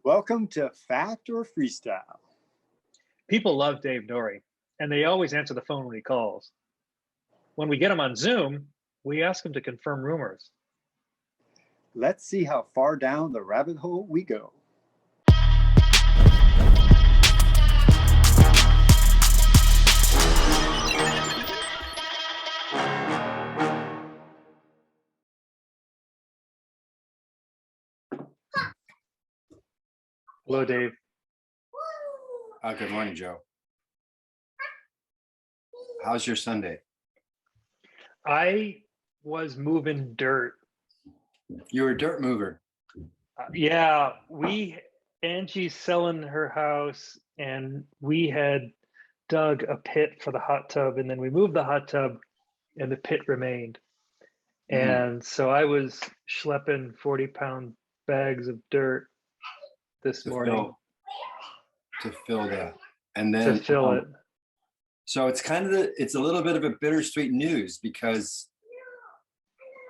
Welcome to Fact or Freestyle. People love Dave Nourie, and they always answer the phone when he calls. When we get him on Zoom, we ask him to confirm rumors. Let's see how far down the rabbit hole we go. Hello, Dave. Good morning, Joe. How's your Sunday? I was moving dirt. You're a dirt mover. Yeah, Angie's selling her house, and we had dug a pit for the hot tub, and then we moved the hot tub, and the pit remained. And so I was schlepping 40-pound bags of dirt this morning to fill that, and then to fill it. So it's kind of it's a little bit of a bittersweet news because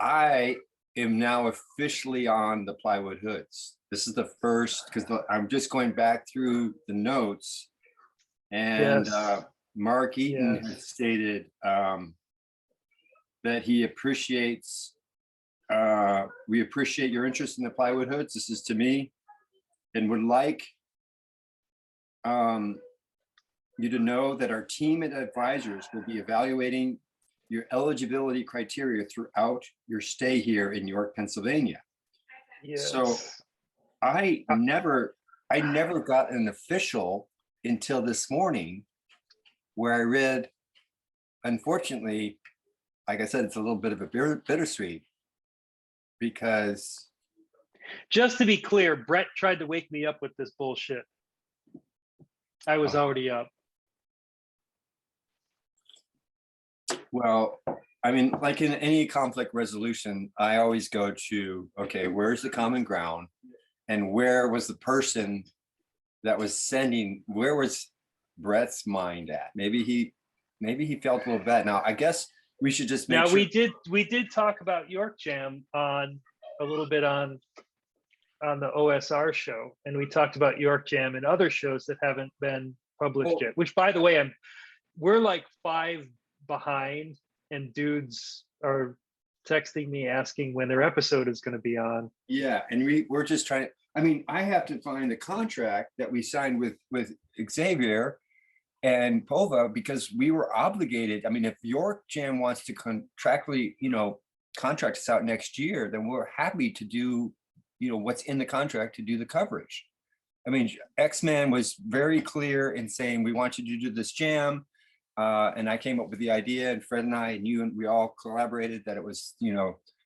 I am now officially on the plywood hoods. This is the first, because I'm just going back through the notes, and Mark Eaton has stated that he appreciates. We appreciate your interest in the plywood hoods. This is to me, and would like you to know that our team and advisors will be evaluating your eligibility criteria throughout your stay here in York, Pennsylvania. Yes. So I never got an official until this morning, where I read, unfortunately, like I said, it's a little bit of a bittersweet, because just to be clear, Brett tried to wake me up with this bullshit. I was already up. Well, I mean, like in any conflict resolution, I always go to, okay, where's the common ground? And where was the person that was sending, where was Brett's mind at? Maybe he felt a little bad. Now, I guess we should just make sure. we did talk about YorkJam on a little bit on the OSR show, and we talked about YorkJam and other shows that haven't been published yet, which, by the way, we're like 5 behind, and dudes are texting me asking when their episode is going to be on. Yeah, and we're just trying. I mean, I have to find the contract that we signed with Xavier and Pova, because we were obligated. I mean, if YorkJam wants to contractually, contract us out next year, then we're happy to do, what's in the contract to do the coverage. I mean, X-Man was very clear in saying, we want you to do this jam. And I came up with the idea, and Fred and I and you, and we all collaborated that it was,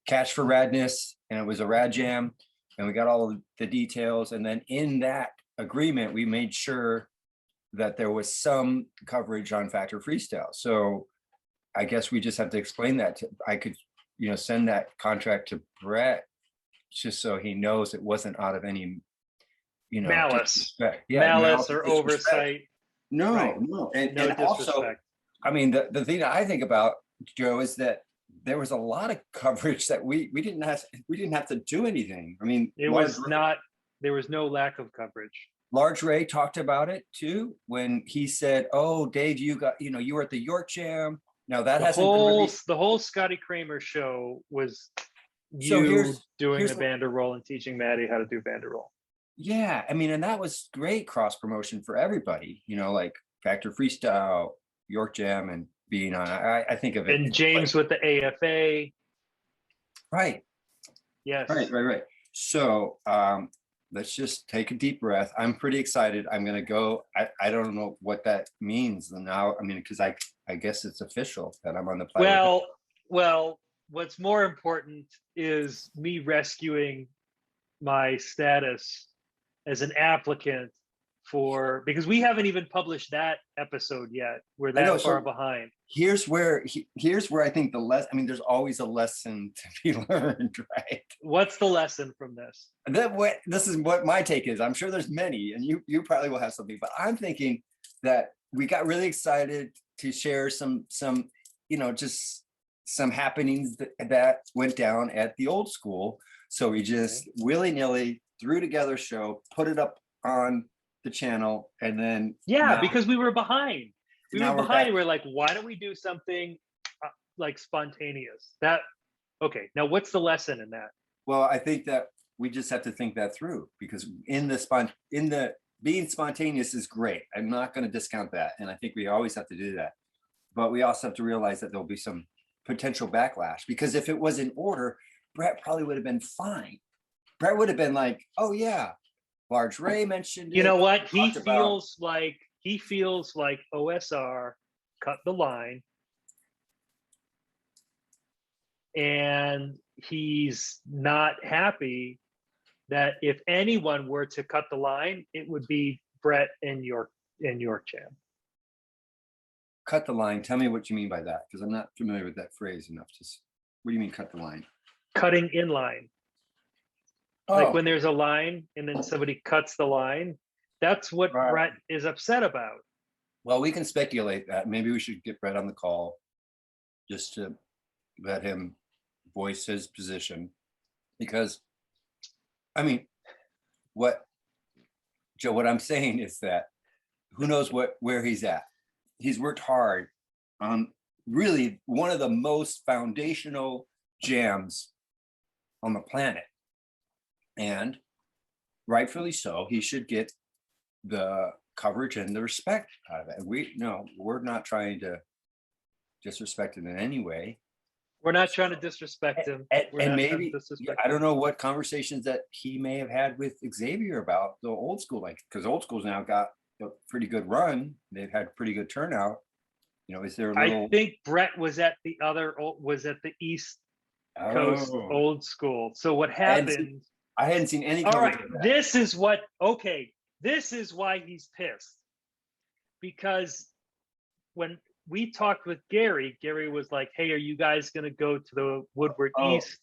Cash for Radness, and it was a rad jam, and we got all of the details. And then in that agreement, we made sure that there was some coverage on factOrFreestyle. So I guess we just have to explain that. I could, send that contract to Brett, just so he knows it wasn't out of any, malice, disrespect. Malice or oversight. No, right. No. And disrespect. Also, I mean, the thing that I think about, Joe, is that there was a lot of coverage that we didn't have to do anything. I mean, there was no lack of coverage. Large Ray talked about it too when he said, "Oh, Dave, you were at the YorkJam." Now that the whole Scotty Kramer show was doing the Vanderroll and teaching Maddie how to do Vanderroll. Yeah, I mean, and that was great cross promotion for everybody. Like factOrFreestyle, YorkJam, and being on. I think of it. And James with the AFA. Right. Yes. Right. So let's just take a deep breath. I'm pretty excited. I'm going to go. I don't know what that means now. I mean, because I guess it's official that I'm on the platform. Well, what's more important is me rescuing my status as an applicant because we haven't even published that episode yet. We're that far behind. Here's where I think there's always a lesson to be learned, right? What's the lesson from this? This is what my take is. I'm sure there's many, and you probably will have something, but I'm thinking that we got really excited to share some just some happenings that went down at the old school. So we just willy-nilly threw together a show, put it up on the channel, and then Yeah, now, because we were behind. We now were we're behind, back. and we're like, why don't we do something like spontaneous? Okay, now what's the lesson in that? Well, I think that we just have to think that through, because being spontaneous is great. I'm not going to discount that, and I think we always have to do that. But we also have to realize that there'll be some potential backlash, because if it was in order, Brett probably would have been fine. Brett would have been like, "Oh yeah, Large Ray mentioned it." You know what? He talked about- feels like OSR cut the line, and he's not happy that if anyone were to cut the line, it would be Brett and YorkJam. Cut the line. Tell me what you mean by that, because I'm not familiar with that phrase enough. What do you mean cut the line? Cutting in line. Oh, Like when there's a line and then somebody cuts the line. That's what Right. Brett is upset about. well, we can speculate that. Maybe we should get Brett on the call just to let him voice his position, because I mean, Joe, what I'm saying is that who knows where he's at. He's worked hard on really one of the most foundational jams on the planet, and rightfully so, he should get the coverage and the respect out of it. We're not trying to disrespect it in any way. We're not trying to disrespect him. And We're not trying to maybe, disrespect I don't him. know what conversations that he may have had with Xavier about the old school, like, because old school's now got a pretty good run. They've had pretty good turnout. Is there a little? I think Brett was at the East Coast Oh, old school. So what hadn't happened? I hadn't seen any All coverage right, of that. this is why he's pissed. Because when we talked with Gary was like, hey, are you guys going to go to the Woodward Oh, East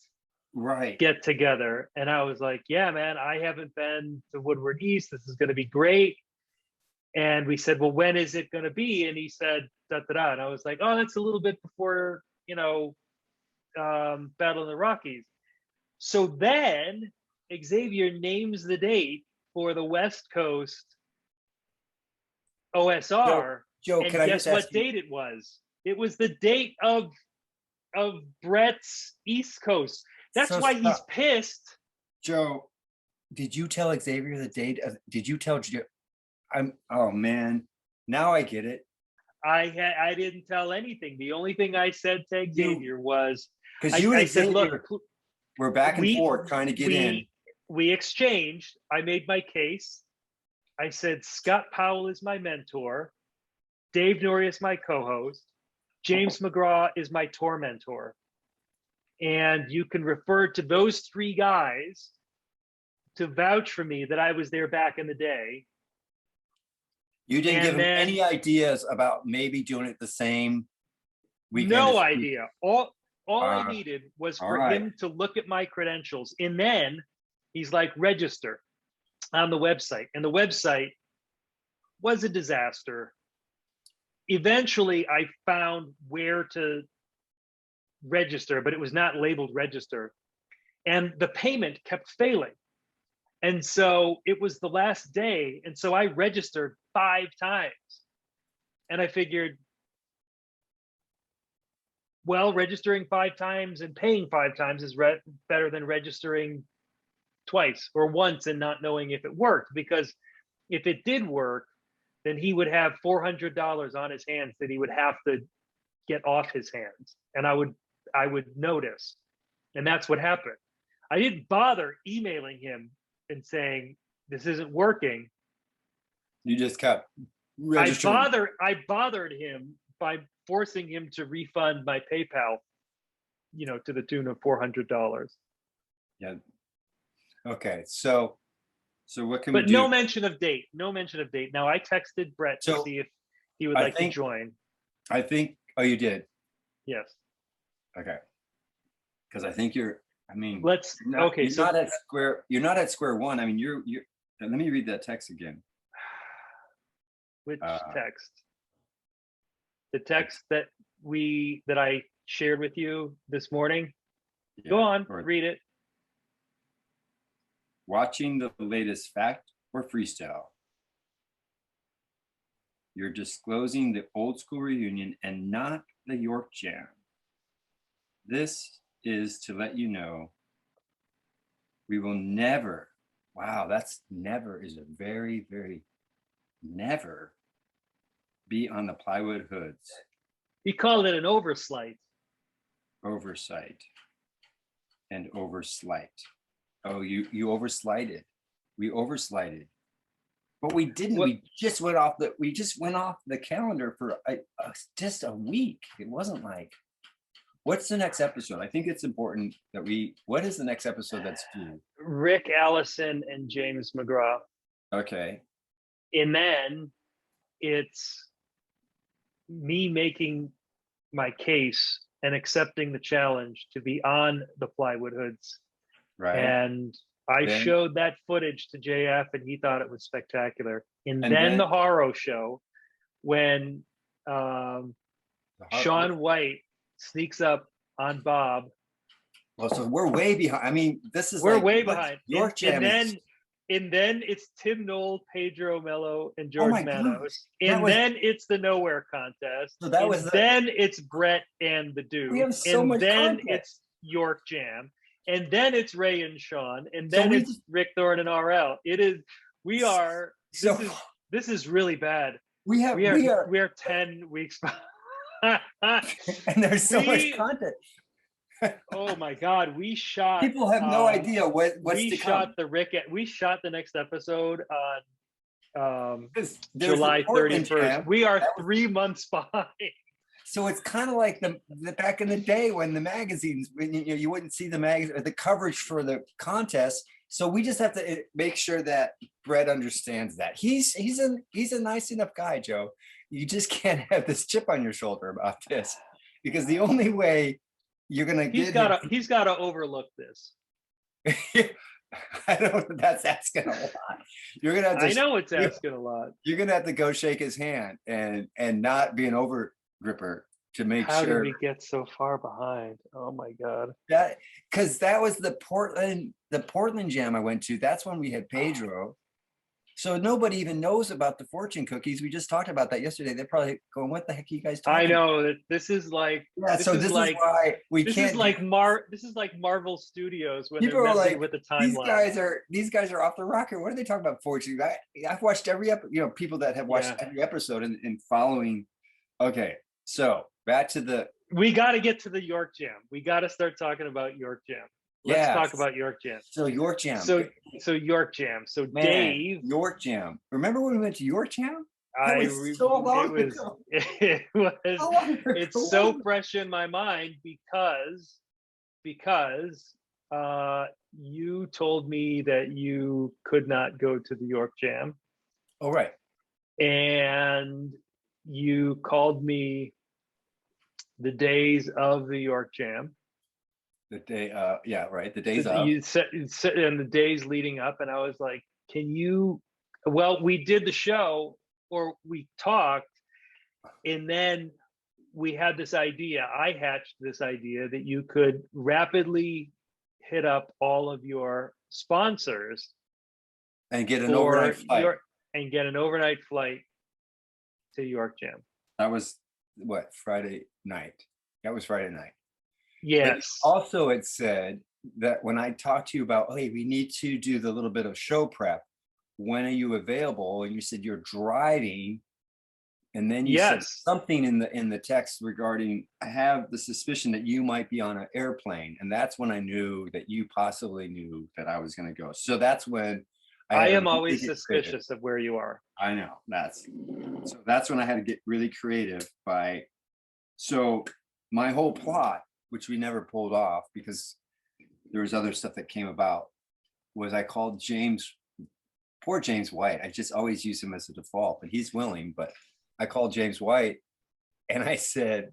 right. get together? And I was like, yeah, man, I haven't been to Woodward East. This is going to be great. And we said, well, when is it going to be? And he said, da, da, da. And I was like, oh, that's a little bit before, Battle of the Rockies. So then Xavier names the date for the West Coast OSR. Joe, And can I guess just ask what you? date it was? It was the date of Brett's East Coast. That's So why he's stop. pissed. Joe, did you tell Xavier the date of? Did you tell Joe? Oh man, now I get it. I didn't tell anything. The only thing I said to Xavier was, Because you and I said, Xavier look, were back and we- forth trying to get in. we exchanged. I made my case. I said, Scott Powell is my mentor. Dave Nourie is my co-host. James McGraw is my tour mentor. And you can refer to those three guys to vouch for me that I was there back in the day. You didn't And give him then- any ideas about maybe doing it the same weekend. No as- idea. All I needed was for all right. him to look at my credentials. And then he's like, register on the website. And the website was a disaster. Eventually, I found where to register, but it was not labeled register. And the payment kept failing. And so it was the last day. And so I registered 5 times. And I figured, well, registering 5 times and paying 5 times is better than registering twice or once and not knowing if it worked. Because if it did work, then he would have $400 on his hands that he would have to get off his hands. And I would notice. And that's what happened. I didn't bother emailing him and saying, this isn't working. You just kept registering. I bothered him by forcing him to refund my PayPal, to the tune of $400. Yeah. Okay. So what can we But do? no mention of date. No mention of date. Now I texted Brett to So, see if he would I like think- to join. I think. Oh, you did. Yes. Okay. Because I think you're. I mean, Let's. you're not, Okay. You're So not at square. You're not at square one. I mean, you're. Let me read that text again. which uh, text? The text that I shared with you this morning. Go Yeah, on, or read it. watching the latest or freestyle. You're disclosing the old school reunion and not the YorkJam. This is to let you know we will never, wow, that's never is a very, very never be on the plywood hoods. He called it an oversight. Oversight and overslight. Oh, you overslighted. We overslighted. But we didn't. What? We just went off the calendar for just a week. It wasn't like, what's the next episode? I think it's important that what is the next episode that's due? Rick Allison and James McGraw. Okay. And then it's me making my case and accepting the challenge to be on the plywood hoods. Right. And I Then- showed that footage to JF and he thought it was spectacular. And then the Haro show, when Sean White sneaks up on Bob. Well, so we're way behind. I mean, this is We're like, way behind. YorkJam And then it's Tim Knoll, Pedro Mello, and Oh George my God. Manos. That And was- then it's the Nowhere contest. So that And was then it's Brett and the Dude. We have so and much then content. it's YorkJam. And then it's Ray and Sean. And So then we it's just- Rick Thorne and RL. So This is really bad. we are, We are 10 weeks behind. and there's so much we- content. Oh my God, we shot. People have no idea what's We to shot come. we shot the next episode on There's July the Portland 31st. Jam. We are That was- 3 months behind. So it's kind of like the back in the day when the magazines, when you wouldn't see the magazine or the coverage for the contest. So we just have to make sure that Brett understands that he's a nice enough guy, Joe. You just can't have this chip on your shoulder about this, because the only way you're gonna He's get got to overlook this. I don't. That's asking a lot. You're gonna have to. I know it's asking a lot. You're gonna have to go shake his hand and not be an over gripper to make How sure did we get so far behind? Oh my God. that, because that was the Portland Jam I went to. That's when we had Pedro. So nobody even knows about the fortune cookies. We just talked about that yesterday. They're probably going, "What the heck are you guys talking?" I know that this is like Yeah. So this is why we this can't. is like this is like Marvel Studios when People they're are messing like, with the these timeline. guys are off the rocker. What are they talking about fortune? I've watched every episode. People that have watched every episode and following. Okay, so back to the. We got to get to the YorkJam. We got to start talking about YorkJam. Let's talk about YorkJam. So YorkJam. So YorkJam. So Man, Dave, YorkJam. Remember when we went to YorkJam? it was it's so fresh in my mind because you told me that you could not go to the YorkJam, Oh, right. and you called me the days of the YorkJam. The day, yeah, right. The days of. You said in the days leading up, and I was like, "Can you?" Well, we did the show, or we talked, and then we had this idea. I hatched this idea that you could rapidly hit up all of your sponsors And get an overnight flight. and get an overnight flight to YorkJam. That was what, Friday night? That was Friday night. Yes. But also, it said that when I talked to you about, hey, we need to do the little bit of show prep. When are you available? And you said you're driving. And then you said something in the text regarding, I have the suspicion that you might be on an airplane. And that's when I knew that you possibly knew that I was going to go. So that's when I am always suspicious of where you are. I know. That's when I had to get really creative so my whole plot, which we never pulled off because there was other stuff that came about, was I called James, poor James White. I just always use him as a default, but he's willing. But I called James White and I said,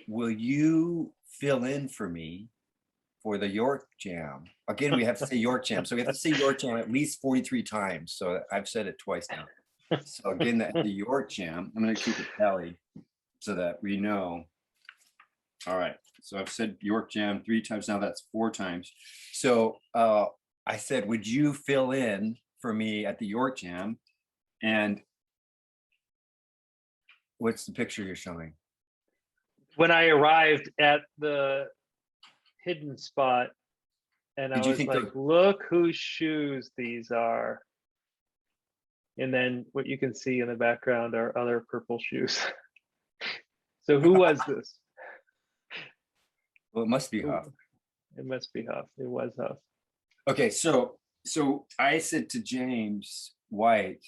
will you fill in for me for the YorkJam? Again, we have to say YorkJam. So we have to say YorkJam at least 43 times. So I've said it twice now. So again, the YorkJam, I'm going to keep a tally so that we know. All right. So I've said YorkJam 3 times now. That's 4 times. So I said, would you fill in for me at the YorkJam. And what's the picture you're showing? When I arrived at the hidden spot, and I Did you was think like, look whose shoes these are. And then what you can see in the background are other purple shoes. So who was this? Well, it must be Who- Huff. It must be Huff. It was Huff. Okay, so I said to James White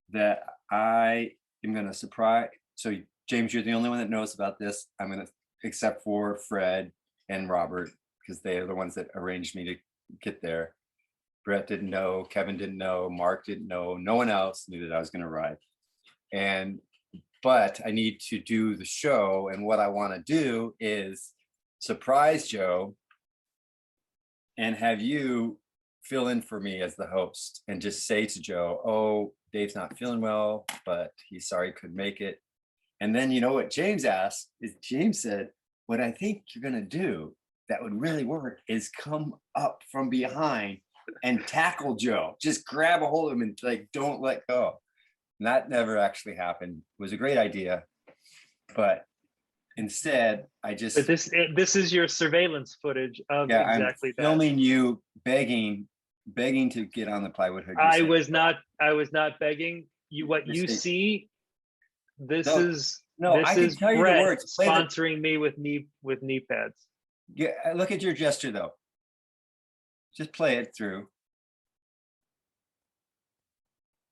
that I am going to surprise. So James, you're the only one that knows about this. I'm going to, except for Fred and Robert, because they are the ones that arranged me to get there. Brett didn't know, Kevin didn't know, Mark didn't know, no one else knew that I was going to arrive. But I need to do the show, and what I want to do is surprise Joe and have you fill in for me as the host and just say to Joe, oh, Dave's not feeling well, but he's sorry he couldn't make it. And then you know what James asked is, James said, what I think you're going to do that would really work is come up from behind and tackle Joe. Just grab a hold of him and like, don't let go. And that never actually happened. It was a great idea, but instead I just, But this is your surveillance footage of exactly I'm filming you begging to get on the plywood hood. I was not begging you. What you see, this is I can tell you the Brett words. sponsoring me with knee pads. Yeah, look at your gesture though. Just play it through.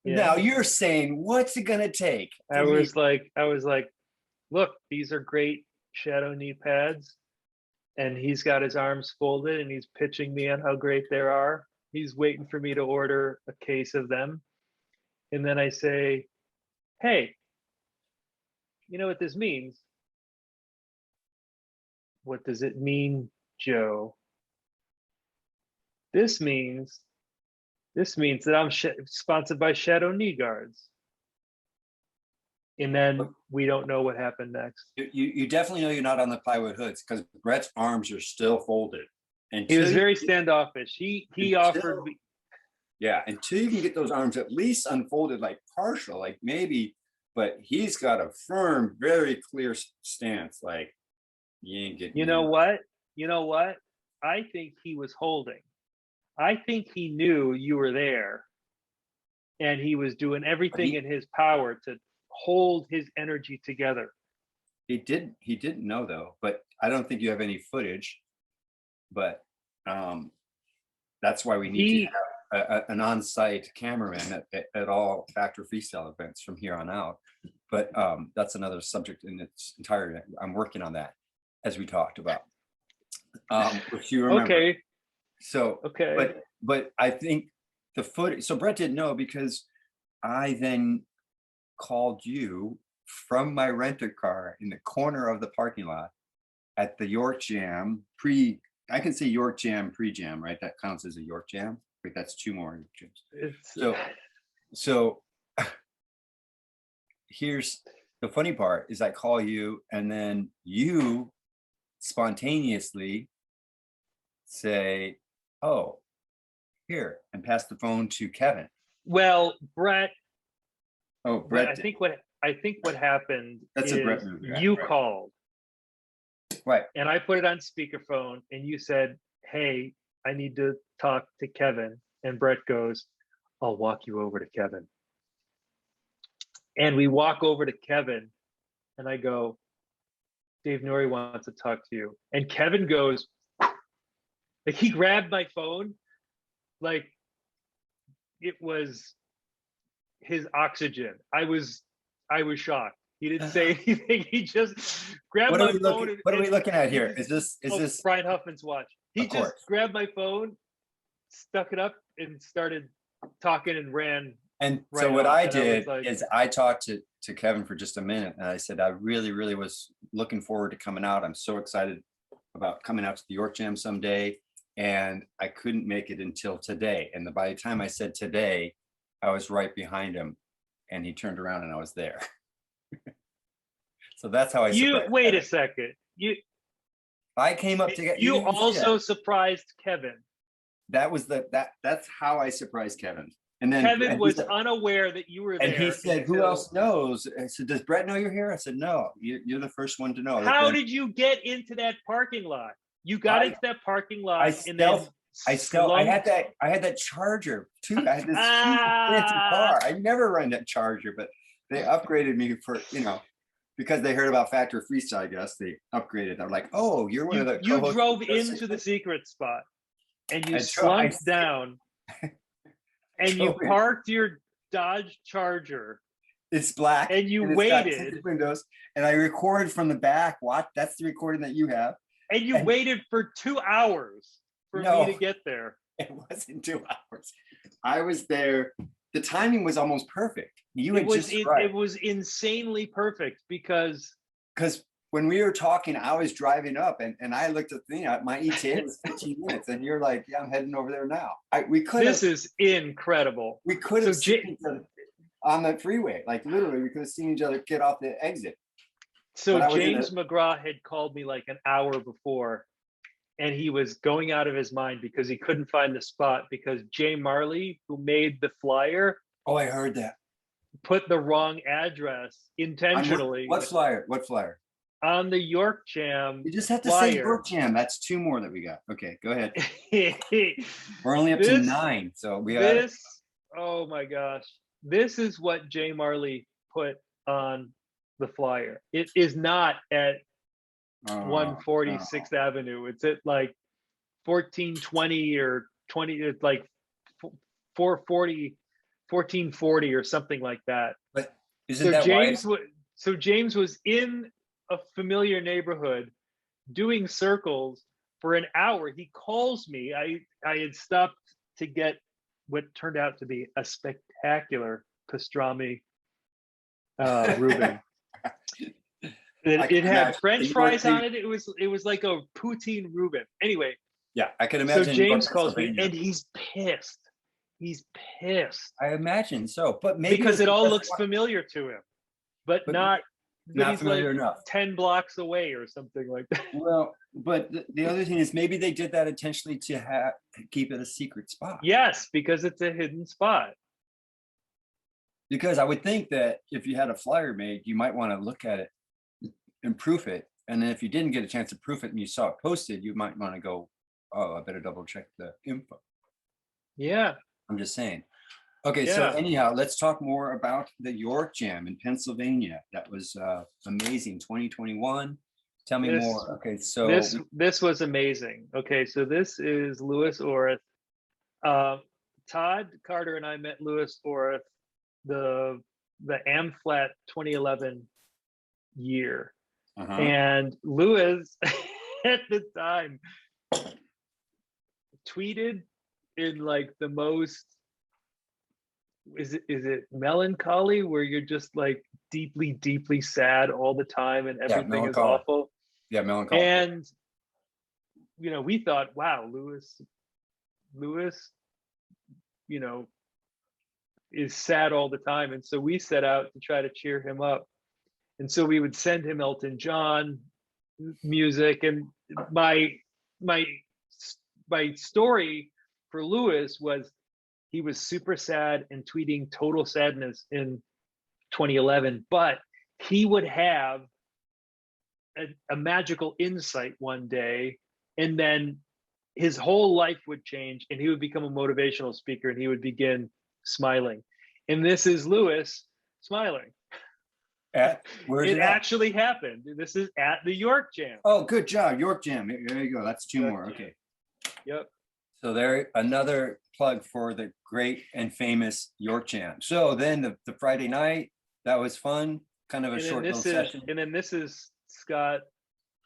Yeah. Now you're saying, what's it gonna take? I was like, look, these are great shadow knee pads. And he's got his arms folded and he's pitching me on how great they are. He's waiting for me to order a case of them. And then I say, hey, you know what this means? What does it mean, Joe? This means that I'm sponsored by Shadow Knee Guards. And then we don't know what happened next. You definitely know you're not on the plywood hoods because Brett's arms are still folded. And he was very standoffish. He offered me. Yeah, until you can get those arms at least unfolded, like partial, like maybe, but he's got a firm, very clear stance. Like you ain't getting. You know what? I think he was holding. I think he knew you were there, and he was doing everything in his power to hold his energy together. He didn't know though, but I don't think you have any footage. But that's why we need to have an on-site cameraman at all Factor Freestyle events from here on out. But that's another subject in its entirety. I'm working on that as we talked about. If you remember. Okay. So okay. But I think the footage. So Brett didn't know because I then called you from my renter car in the corner of the parking lot at the YorkJam I can say YorkJam pre-jam, right? That counts as a YorkJam. Wait, that's two more YorkJams. So here's the funny part is I call you and then you spontaneously say, oh, here, and pass the phone to Kevin. Well, Brett. Oh, Brett. I think what happened That's is a Brett move, you right? called. Right. And I put it on speakerphone and you said, hey, I need to talk to Kevin. And Brett goes, I'll walk you over to Kevin. And we walk over to Kevin and I go, Dave Nourie wants to talk to you. And Kevin goes, like he grabbed my phone, like it was his oxygen. I was shocked. He didn't say anything. He just grabbed my phone. What are we looking at here? Is this Brian Huffman's watch? He just grabbed my phone, stuck it up, and started talking and ran. And so what I did is I talked to Kevin for just a minute, and I said I really, really was looking forward to coming out. I'm so excited about coming out to the YorkJam someday, and I couldn't make it until today. And by the time I said today, I was right behind him, and he turned around and I was there. So that's how I wait a second. I came up to get you also surprised Kevin. That's how I surprised Kevin. And then Kevin was unaware that you were there. And he said, "Who else knows?" I said, "Does Brett know you're here?" I said, "No, you're the first one to know." How did you get into that parking lot? You got into that parking lot I I had that Charger too. I had this fancy car. I never run that Charger, but they upgraded me for, because they heard about Factor Freestyle, I guess they upgraded. They're like, "Oh, you're one of the." You drove into the secret spot and you slunk down and you parked your Dodge Charger. It's black and you it's waited got windows, and I recorded from the back. That's the recording that you have. And you waited for 2 hours for me to get there. It wasn't 2 hours. I was there. The timing was almost perfect. It was insanely perfect because when we were talking, I was driving up and I looked at my ETA was 15 minutes, and you're like, "Yeah, I'm heading over there now." This is incredible. We could have seen each other on the freeway, like literally, we could have seen each other get off the exit. So James McGraw had called me like an hour before, and he was going out of his mind because he couldn't find the spot because Jay Marley, who made the flyer, I heard that, put the wrong address intentionally. What flyer? What flyer? On the YorkJam. You just have to say YorkJam. That's 2 more that we got. Okay, go ahead. We're only up to 9, so we got this. Oh my gosh, this is what Jay Marley put on the flyer. It is not at 146th Avenue. It's at like 1420 or 20. It's like 440, 1440 or something like that. But isn't that James? So James was in a familiar neighborhood doing circles for an hour. He calls me. I had stopped to get what turned out to be a spectacular pastrami Reuben. It had French fries on it. It was like a poutine Reuben. Anyway. Yeah, I can imagine. So James calls me and he's pissed. He's pissed. I imagine so, but maybe because it all looks familiar to him, but not familiar enough. 10 blocks away or something like that. Well, but the other thing is maybe they did that intentionally to keep it a secret spot. Yes, because it's a hidden spot. Because I would think that if you had a flyer made, you might want to look at it and proof it. And then if you didn't get a chance to proof it and you saw it posted, you might want to go, "Oh, I better double check the info." Yeah. I'm just saying. Okay, so anyhow, let's talk more about the YorkJam in Pennsylvania. That was amazing, 2021. Tell me more. Okay, so this was amazing. Okay, so this is Lewis Orth. Todd Carter and I met Lewis Orth the AmFlat 2011 year. And Lewis at the time tweeted in like the most, is it melancholy, where you're just like deeply sad all the time and everything is awful. Yeah, melancholy. And we thought, wow, Lewis, is sad all the time. And so we set out to try to cheer him up. And so we would send him Elton John music. And my story for Lewis was he was super sad and tweeting total sadness in 2011, but he would have a magical insight one day, and then his whole life would change and he would become a motivational speaker and he would begin smiling. And this is Lewis smiling. It actually happened. This is at the YorkJam. Oh, good job, YorkJam. There you go. That's 2 more. Okay. Yep. So there, another plug for the great and famous YorkJam. So then the Friday night, that was fun. Kind of a short little session. And then this is Scott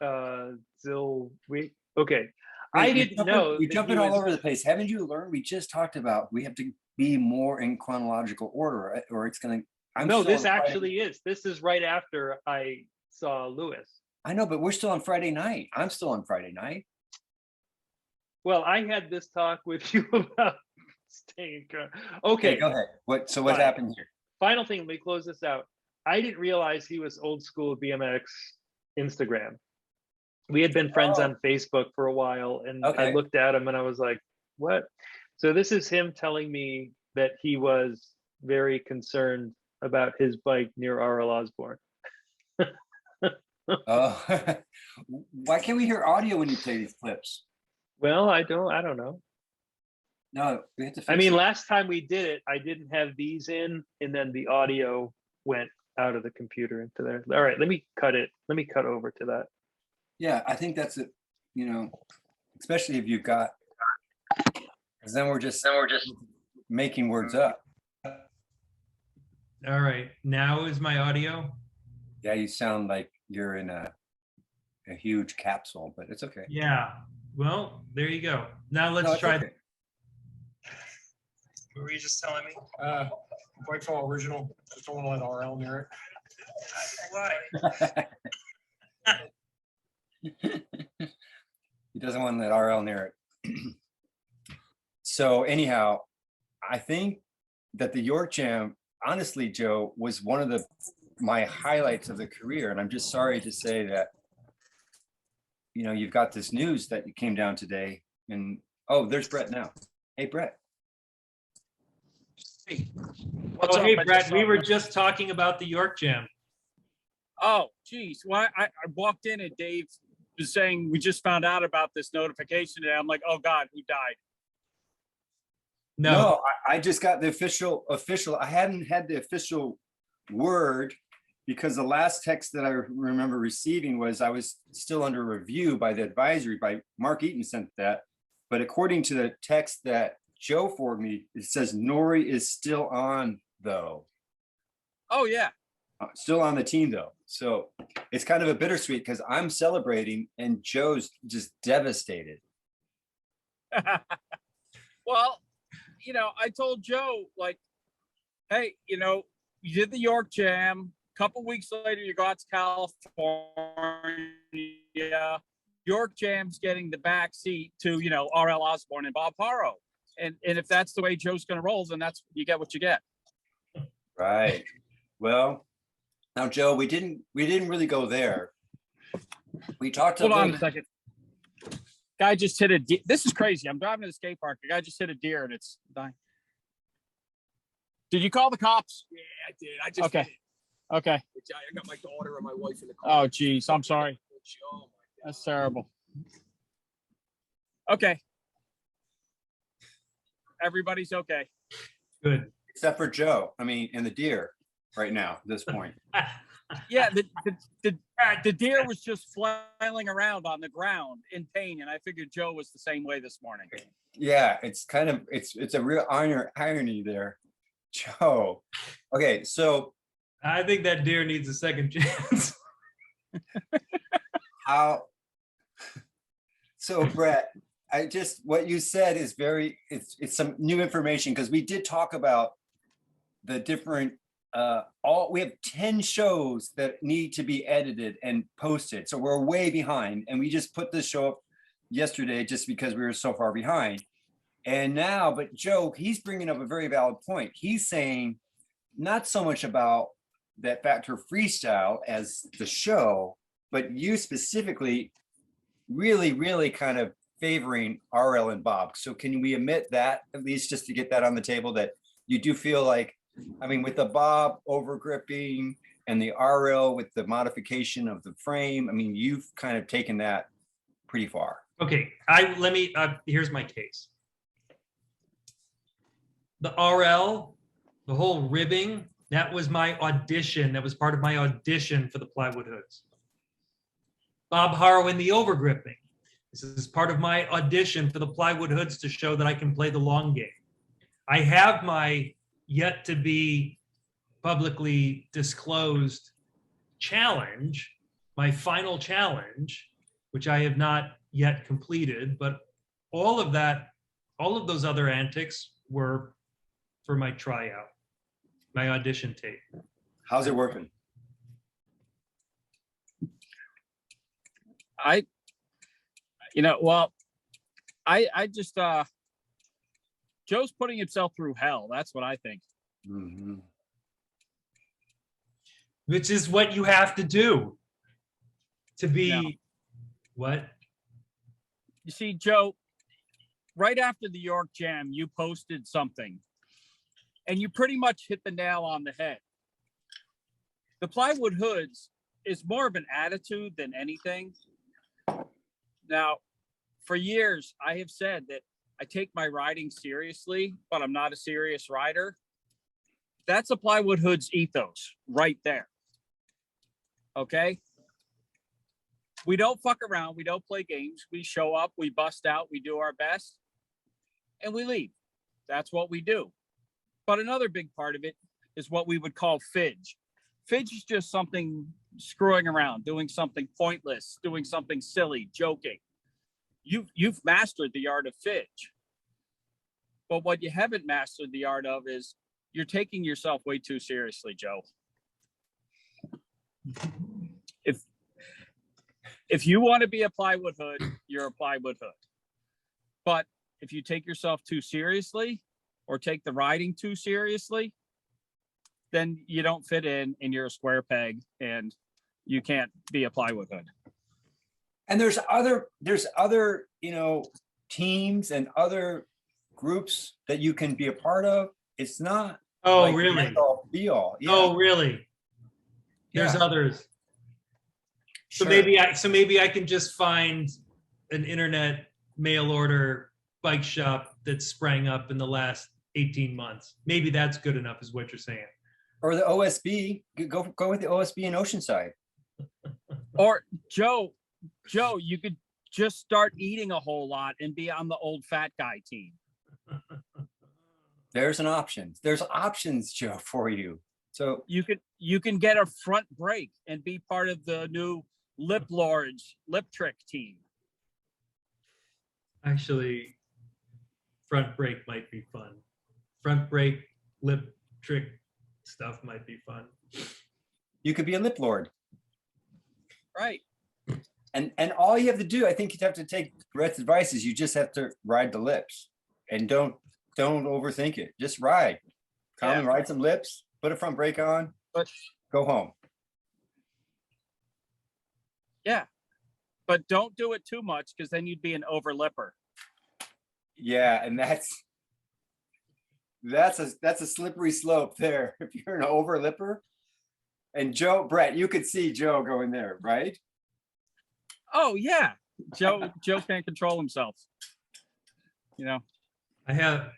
Zilweek. Okay. I didn't know. You're jumping all over the place. Haven't you learned? We just talked about we have to be more in chronological order, or it's going to. No, this actually is. This is right after I saw Lewis. I know, but we're still on Friday night. I'm still on Friday night. Well, I had this talk with you about staying. Okay, go ahead. What happened here? Final thing, let me close this out. I didn't realize he was old school BMX Instagram. We had been friends on Facebook for a while, and I looked at him and I was like, what? So this is him telling me that he was very concerned about his bike near R.L. Osborne. Oh, why can't we hear audio when you play these clips? Well, I don't know. No, we have to fix I mean, it. last time we did it, I didn't have these in, and then the audio went out of the computer into there. All right, let me cut it. Let me cut over to that. Yeah, I think that's it, you know, especially if you've got, because then we're just making words up. All right, now is my audio? Yeah, you sound like you're in a huge capsule, but it's okay. Yeah, well, there you go. Now let's No, it's try. okay. What were you just telling me? Whitefall original. Just don't want to let RL near it. Why? He doesn't want to let RL near it. So anyhow, I think that the YorkJam, honestly, Joe, was one of my highlights of the career. And I'm just sorry to say that, you know, you've got this news that you came down today and, oh, there's Brett now. Hey, Brett. Hey, Oh, hey, Brad, we were just talking about the YorkJam. Oh, geez. Well, I walked in and Dave was saying we just found out about this notification today. I'm like, oh God, who died? No, I just got the official. I hadn't had the official word because the last text that I remember receiving was I was still under review by the advisory by Mark Eaton sent that. But according to the text that Joe forwarded me, it says Nourie is still on though. Oh yeah. Still on the team though. So it's kind of a bittersweet because I'm celebrating and Joe's just devastated. Well, you know, I told Joe, like, hey, you know, you did the YorkJam. A couple weeks later, you got to California. YorkJam's getting the back seat to, you know, R.L. Osborne and Bob Haro. And if that's the way Joe's going to roll, then that's, you get what you get. Right. Well, now, Joe, we didn't really go there. We talked Hold a on little a second. Guy just hit a deer. This is crazy. I'm driving to the skate park. The guy just hit a deer and it's dying. Did you call the cops? Yeah, I did. I just Okay. did it. Okay. I got my daughter and my wife in the car. Oh, geez. I'm sorry. Oh, my God. That's terrible. Okay. Everybody's okay. good. except for Joe. I mean, and the deer right now at this point. Yeah, the deer was just flailing around on the ground in pain, and I figured Joe was the same way this morning. Yeah, it's kind of it's a real irony there, Joe. Okay, so I think that deer needs a second chance. how? So Brett, what you said is it's some new information because we did talk about the different we have 10 shows that need to be edited and posted, so we're way behind, and we just put this show up yesterday just because we were so far behind. And now, but Joe, he's bringing up a very valid point. He's saying not so much about that Factor Freestyle as the show, but you specifically really kind of favoring RL and Bob. So can we admit that, at least just to get that on the table, that you do feel like, I mean, with the Bob over gripping and the RL with the modification of the frame, I mean, you've kind of taken that pretty far. Okay, here's my case. The RL, the whole ribbing, that was my audition. That was part of my audition for the plywood hoods. Bob Haro in the overgripping. This is part of my audition for the plywood hoods to show that I can play the long game. I have my yet to be publicly disclosed challenge, my final challenge, which I have not yet completed, but all of those other antics were for my tryout, my audition tape. How's it working? I just Joe's putting himself through hell. That's what I think. Mm-hmm. Which is what you have to do to be No. What? You see, Joe, right after the YorkJam, you posted something And you pretty much hit the nail on the head. The plywood hoods is more of an attitude than anything. Now, for years, I have said that I take my riding seriously, but I'm not a serious rider. That's a plywood hood's ethos right there. Okay? We don't fuck around. We don't play games. We show up, we bust out, we do our best, and we leave. That's what we do. But another big part of it is what we would call fidge. Fidge is just something screwing around, doing something pointless, doing something silly, joking. You've mastered the art of fidge. But what you haven't mastered the art of is you're taking yourself way too seriously, Joe. If you want to be a plywood hood, you're a plywood hood. But if you take yourself too seriously or take the riding too seriously, then you don't fit in and you're a square peg and you can't be a plywood hood. And there's other, you know, teams and other groups that you can be a part of. It's not. Oh, like really? end all, be all. Yeah. Oh, really? There's Yeah. others. So Sure. maybe I can just find an internet mail order bike shop that sprang up in the last 18 months. Maybe that's good enough, is what you're saying. Or the OSB. Go with the OSB in Oceanside. Or Joe, you could just start eating a whole lot and be on the old fat guy team. There's an option. There's options, Joe, for you. So You can get a front brake and be part of the new Lip Lords lip trick team. Actually, front brake might be fun. Front brake, lip trick stuff might be fun. you could be a lip lord. Right. And all you have to do, I think you'd have to take Brett's advice, is you just have to ride the lips and don't overthink it. Just ride. Come and ride some lips, put a front brake on, But go home. yeah. But don't do it too much because then you'd be an overlipper. Yeah, and that's a slippery slope there. If you're an overlipper. And Brett, you could see Joe going there, right? Oh yeah. Joe can't control himself. You know. I have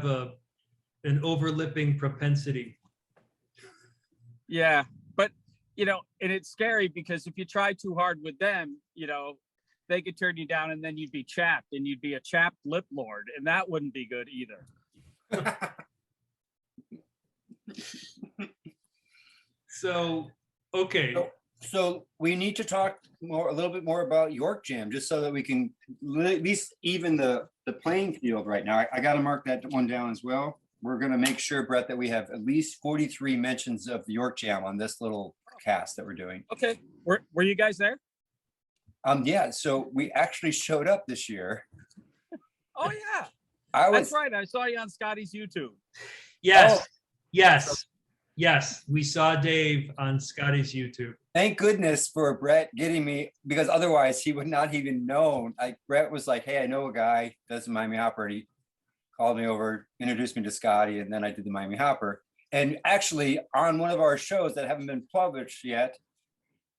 an overlipping propensity. Yeah. But you know, and it's scary because if you try too hard with them, you know, they could turn you down and then you'd be chapped and you'd be a chapped lip lord, and that wouldn't be good either. So, okay. So we need to talk a little bit more about YorkJam, just so that we can at least even the playing field right now. I got to mark that one down as well. We're going to make sure, Brett, that we have at least 43 mentions of YorkJam on this little cast that we're doing. Okay. Were you guys there? Yeah, so we actually showed up this year. Oh yeah. That's right. I saw you on Scotty's YouTube. Yes. Oh. Yes. We saw Dave on Scotty's YouTube. Thank goodness for Brett getting me, because otherwise he would not even known. Brett was like, hey, I know a guy does the Miami Hopper, and he called me over, introduced me to Scotty, and then I did the Miami Hopper. And actually on one of our shows that haven't been published yet,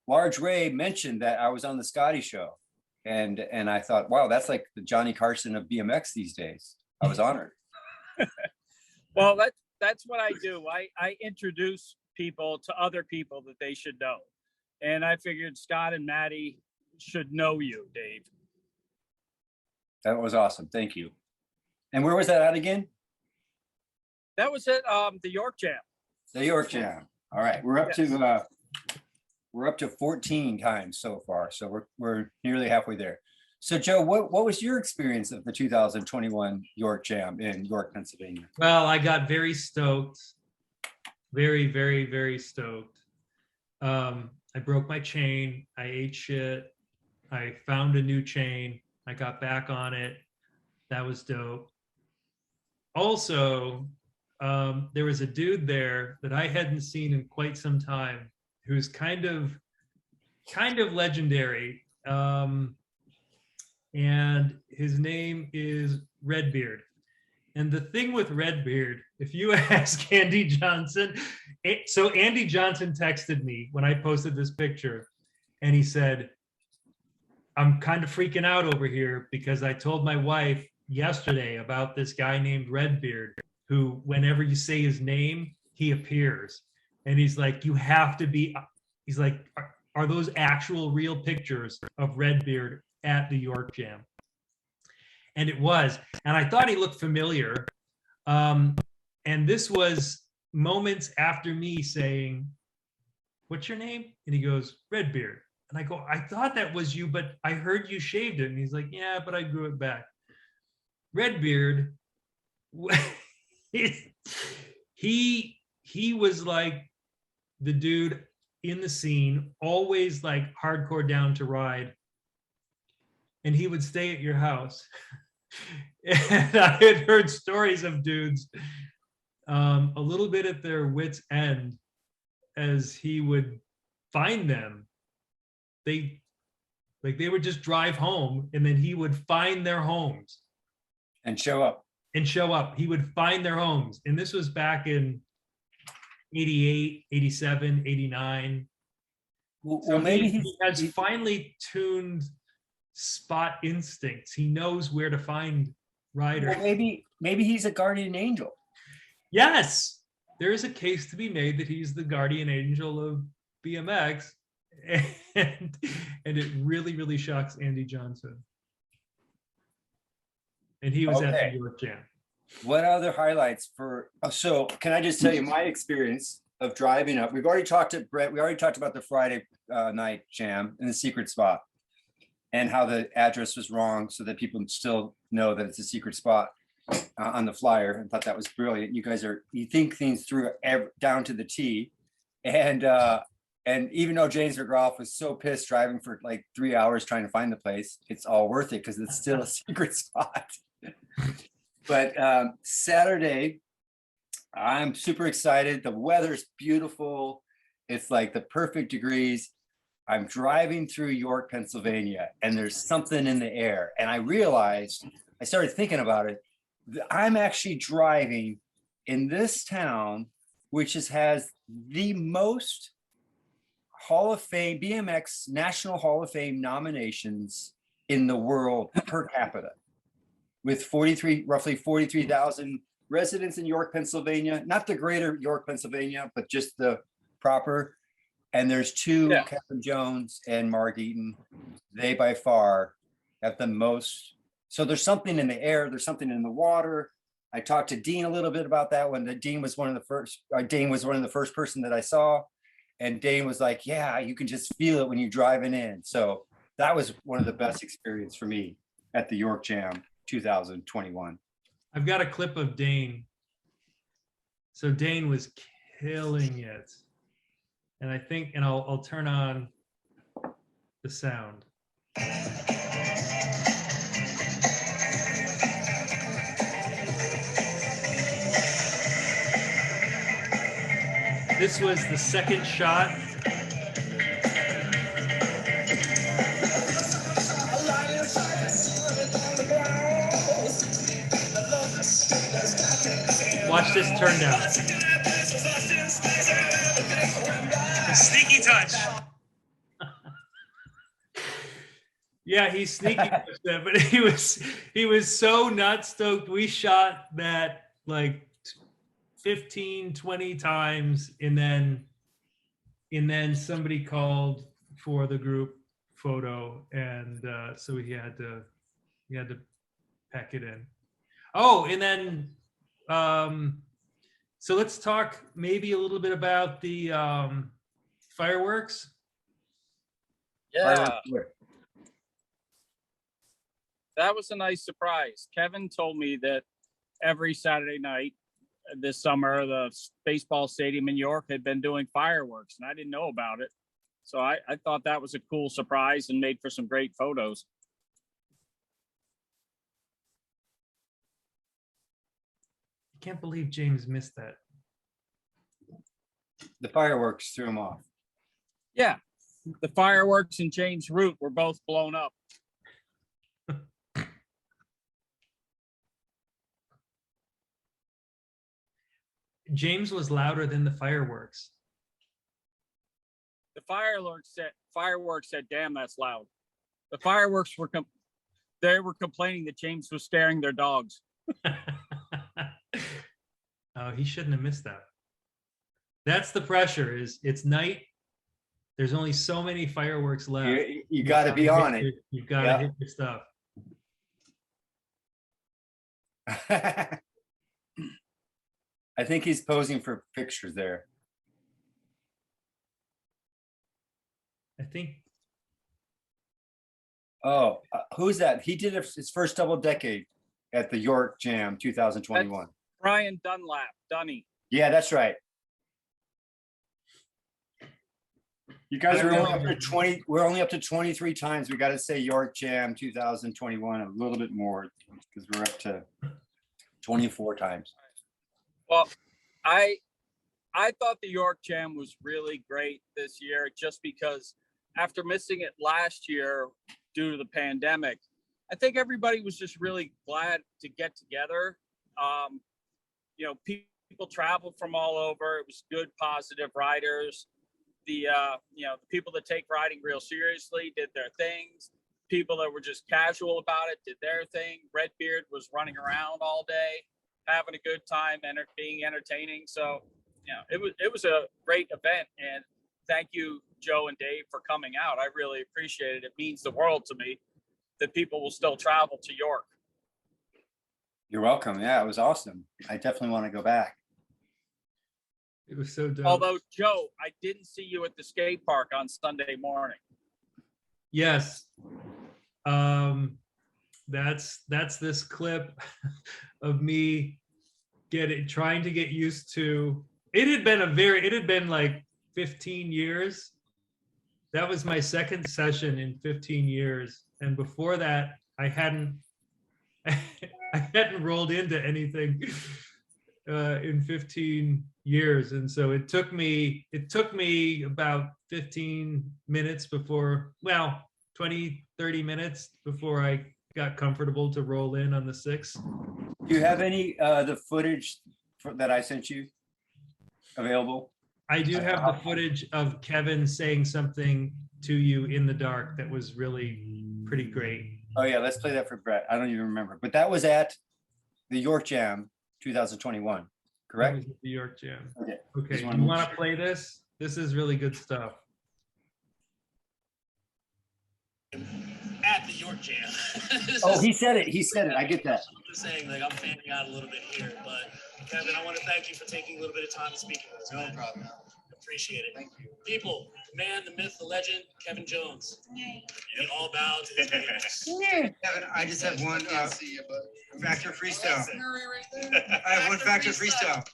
Large Ray mentioned that I was on the Scotty show. And I thought, wow, that's like the Johnny Carson of BMX these days. I was honored. Well, that's what I do. I introduce people to other people that they should know. And I figured Scott and Maddie should know you, Dave. That was awesome. Thank you. And where was that at again? That was at the YorkJam. The YorkJam. All right. We're up to 14 times so far. So we're nearly halfway there. So Joe, what was your experience of the 2021 YorkJam in York, Pennsylvania? Well, I got very stoked. Very, very, very stoked. I broke my chain. I ate shit. I found a new chain. I got back on it. That was dope. Also, there was a dude there that I hadn't seen in quite some time, who's kind of legendary. And his name is Redbeard. And the thing with Redbeard, if you ask Andy Johnson, so Andy Johnson texted me when I posted this picture, and he said, I'm kind of freaking out over here because I told my wife yesterday about this guy named Redbeard, who whenever you say his name, he appears. And he's like, you have to be, he's like, are those actual real pictures of Redbeard at the YorkJam? And it was, and I thought he looked familiar. And this was moments after me saying, what's your name? And he goes, Redbeard. And I go, I thought that was you, but I heard you shaved it. And he's like, yeah, but I grew it back. Redbeard, he was like the dude in the scene, always like hardcore down to ride. And he would stay at your house. And I had heard stories of dudes a little bit at their wits' end as he would find them. They would just drive home, and then he would find their homes And show up. He would find their homes. And this was back in 88, 87, 89. Well, maybe he has finely tuned spot instincts. He knows where to find riders. Well, maybe he's a guardian angel. Yes, there is a case to be made that he's the guardian angel of BMX, and it really, really shocks Andy Johnson. And he was at the YorkJam. What other highlights for? So can I just tell you my experience of driving up? We've already talked to Brett. We already talked about the Friday night jam in the secret spot, and how the address was wrong so that people still know that it's a secret spot on the flyer. I thought that was brilliant. You think things through down to the T. And even though James McGrath was so pissed driving for like 3 hours trying to find the place, it's all worth it because it's still a secret spot. But Saturday, I'm super excited. The weather's beautiful. It's like the perfect degrees. I'm driving through York, Pennsylvania, and there's something in the air. And I started thinking about it. I'm actually driving in this town, which has the most Hall of Fame, BMX National Hall of Fame nominations in the world per capita, with roughly 43,000 residents in York, Pennsylvania, not the greater York, Pennsylvania, but just the proper. And there's two, Kevin Jones and Mark Eaton. They by far have the most. So there's something in the air, there's something in the water. I talked to Dean a little bit about that when Dean was one of the first person that I saw. And Dane was like, yeah, you can just feel it when you're driving in. So that was one of the best experience for me at the YorkJam 2021. I've got a clip of Dane. So Dane was killing it. And I think, and I'll turn on the sound. This was the second shot. Watch this turn down. A sneaky touch. Yeah, he's sneaky touch that, but he was so not stoked. We shot that like 15, 20 times, and then somebody called for the group photo, and so he had to pack it in. Oh, and then so let's talk maybe a little bit about the fireworks. Yeah, that was a nice surprise. Kevin told me that every Saturday night this summer, the baseball stadium in York had been doing fireworks, and I didn't know about it. So I thought that was a cool surprise and made for some great photos. I can't believe James missed that. The fireworks threw him off. Yeah, the fireworks and James' route were both blown up. James was louder than the fireworks. The fireworks said, "Damn, that's loud." The fireworks were they were complaining that James was staring their dogs. Oh, he shouldn't have missed that. That's the pressure. It's night. There's only so many fireworks left. You got to be on it. You've got to hit your stuff. I think he's posing for pictures there. I think. Oh, who's that? He did his first double decade at the YorkJam 2021. Brian Dunny. Yeah, that's right. You guys are only up to 20. We're only up to 23 times. We got to say YorkJam 2021 a little bit more because we're up to 24 times. Well, I thought the YorkJam was really great this year just because after missing it last year due to the pandemic, I think everybody was just really glad to get together. You know, people traveled from all over. It was good, positive riders. The you know, the people that take riding real seriously did their things. People that were just casual about it did their thing. Redbeard was running around all day, having a good time and being entertaining. So, you know, it was a great event. And thank you, Joe and Dave, for coming out. I really appreciate it. It means the world to me that people will still travel to York. You're welcome. Yeah, it was awesome. I definitely want to go back. It was so dope. Although, Joe, I didn't see you at the skate park on Sunday morning. Yes. That's this clip of me trying to get used to. It had been like 15 years. That was my second session in 15 years. And before that, I hadn't rolled into anything in 15 years. And so it took me about 15 minutes before, well, 20, 30 minutes before I got comfortable to roll in on the 6. Do you have any the footage that I sent you available? I do have the footage of Kevin saying something to you in the dark that was really pretty great. Oh yeah, let's play that for Brett. I don't even remember, but that was at the YorkJam 2021, correct? That was the YorkJam. Okay. Okay, Just wanna you make want to sure. play this? This is really good stuff. At the YorkJam. Oh, he said it. He said it. I get that. I'm just saying, like, I'm fanning out a little bit here, but Kevin, I want to thank you for taking a little bit of time and speaking with us. No problem. Appreciate it. Thank you. People, the man, the myth, the legend, Kevin Jones. We all bow to his greatness. Kevin, I just have one factor freestyle. I have one factor freestyle.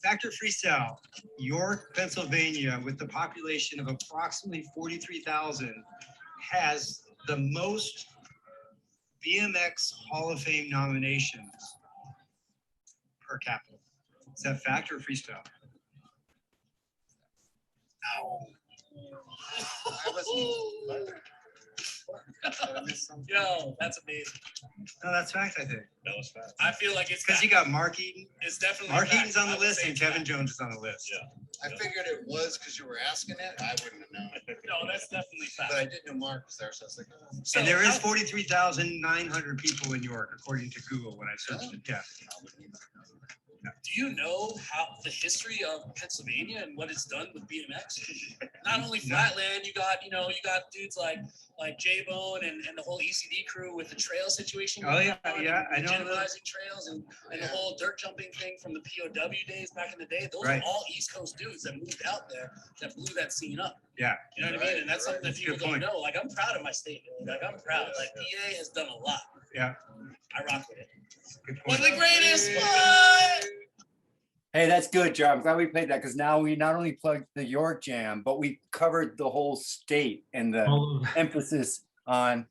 Factor freestyle. York, Pennsylvania, with the population of approximately 43,000, has the most BMX Hall of Fame nominations per capita. Is that fact or freestyle? Yo, that's amazing. No, that's fact, I think. That was fast. I feel like it's Because you got Mark Eaton. It's definitely Mark fact. Eaton's on I the would list say and Kevin fact. Jones is on the list. Yeah. I figured it was because you were asking it. I wouldn't have known. No, that's definitely fact. But I didn't know Mark was there, so I was like, oh. So And there is how- 43,900 people in York, according to Google when I searched it. Yeah. I wouldn't even know that. Do you know how the history of Pennsylvania and what it's done with BMX? Not only Flatland, you got dudes like J-Bone and the whole ECD crew with the trail situation. Oh, yeah, going on, yeah, I and know. generalizing trails and the whole dirt jumping thing from the POW days back in the day. Those Right. are all East Coast dudes that moved out there that blew that scene up. Yeah. You know what I mean? And that's something that That's a people good don't point. know. Like, I'm proud of my state. Like, I'm proud. Like, PA has done a lot. Yeah. I rock with it. Good One point. of the greatest. What? Hey, that's good, Joe. I'm glad we played that because now we not only plugged the YorkJam, but we covered the whole state and the All of- emphasis on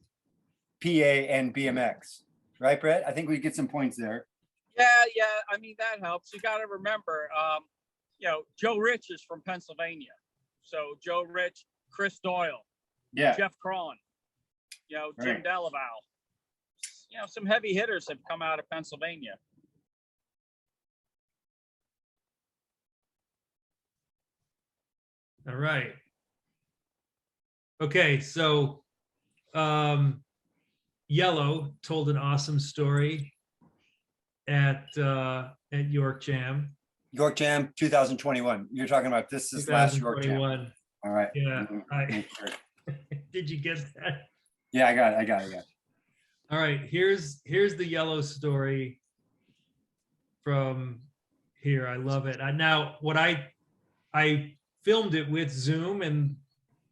PA and BMX. Right, Brett? I think we get some points there. Yeah. I mean, that helps. You got to remember, you know, Joe Rich is from Pennsylvania. So Joe Rich, Chris Doyle, Yeah. Jeff Cron, you know, Jim Right. Delaval. You know, some heavy hitters have come out of Pennsylvania. All right. Okay, so Yellow told an awesome story at YorkJam. YorkJam 2021. You're talking about this last YorkJam. 2021. All right. Yeah. Make sure. Did you get that? Yeah, I got it. All right. Here's the Yellow story from here. I love it. Now, what I filmed it with Zoom, and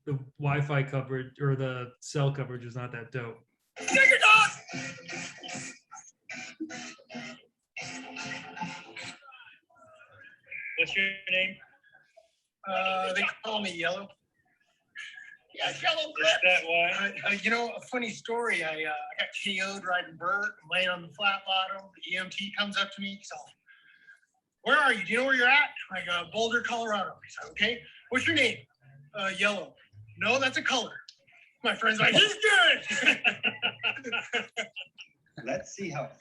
the Wi-Fi coverage or the cell coverage is not that dope. What's your name? They call me Yellow. Yeah, Yellow. Is that why? You know, a funny story. I got KO'd riding Bert. I'm laying on the flat bottom. The EMT comes up to me. He's all, "Where are you? Do you know where you're at?" I go, "Boulder, Colorado." He's like, "Okay. What's your name?" Yellow. "No, that's a color." My friend's like, "He's good." Let's see how.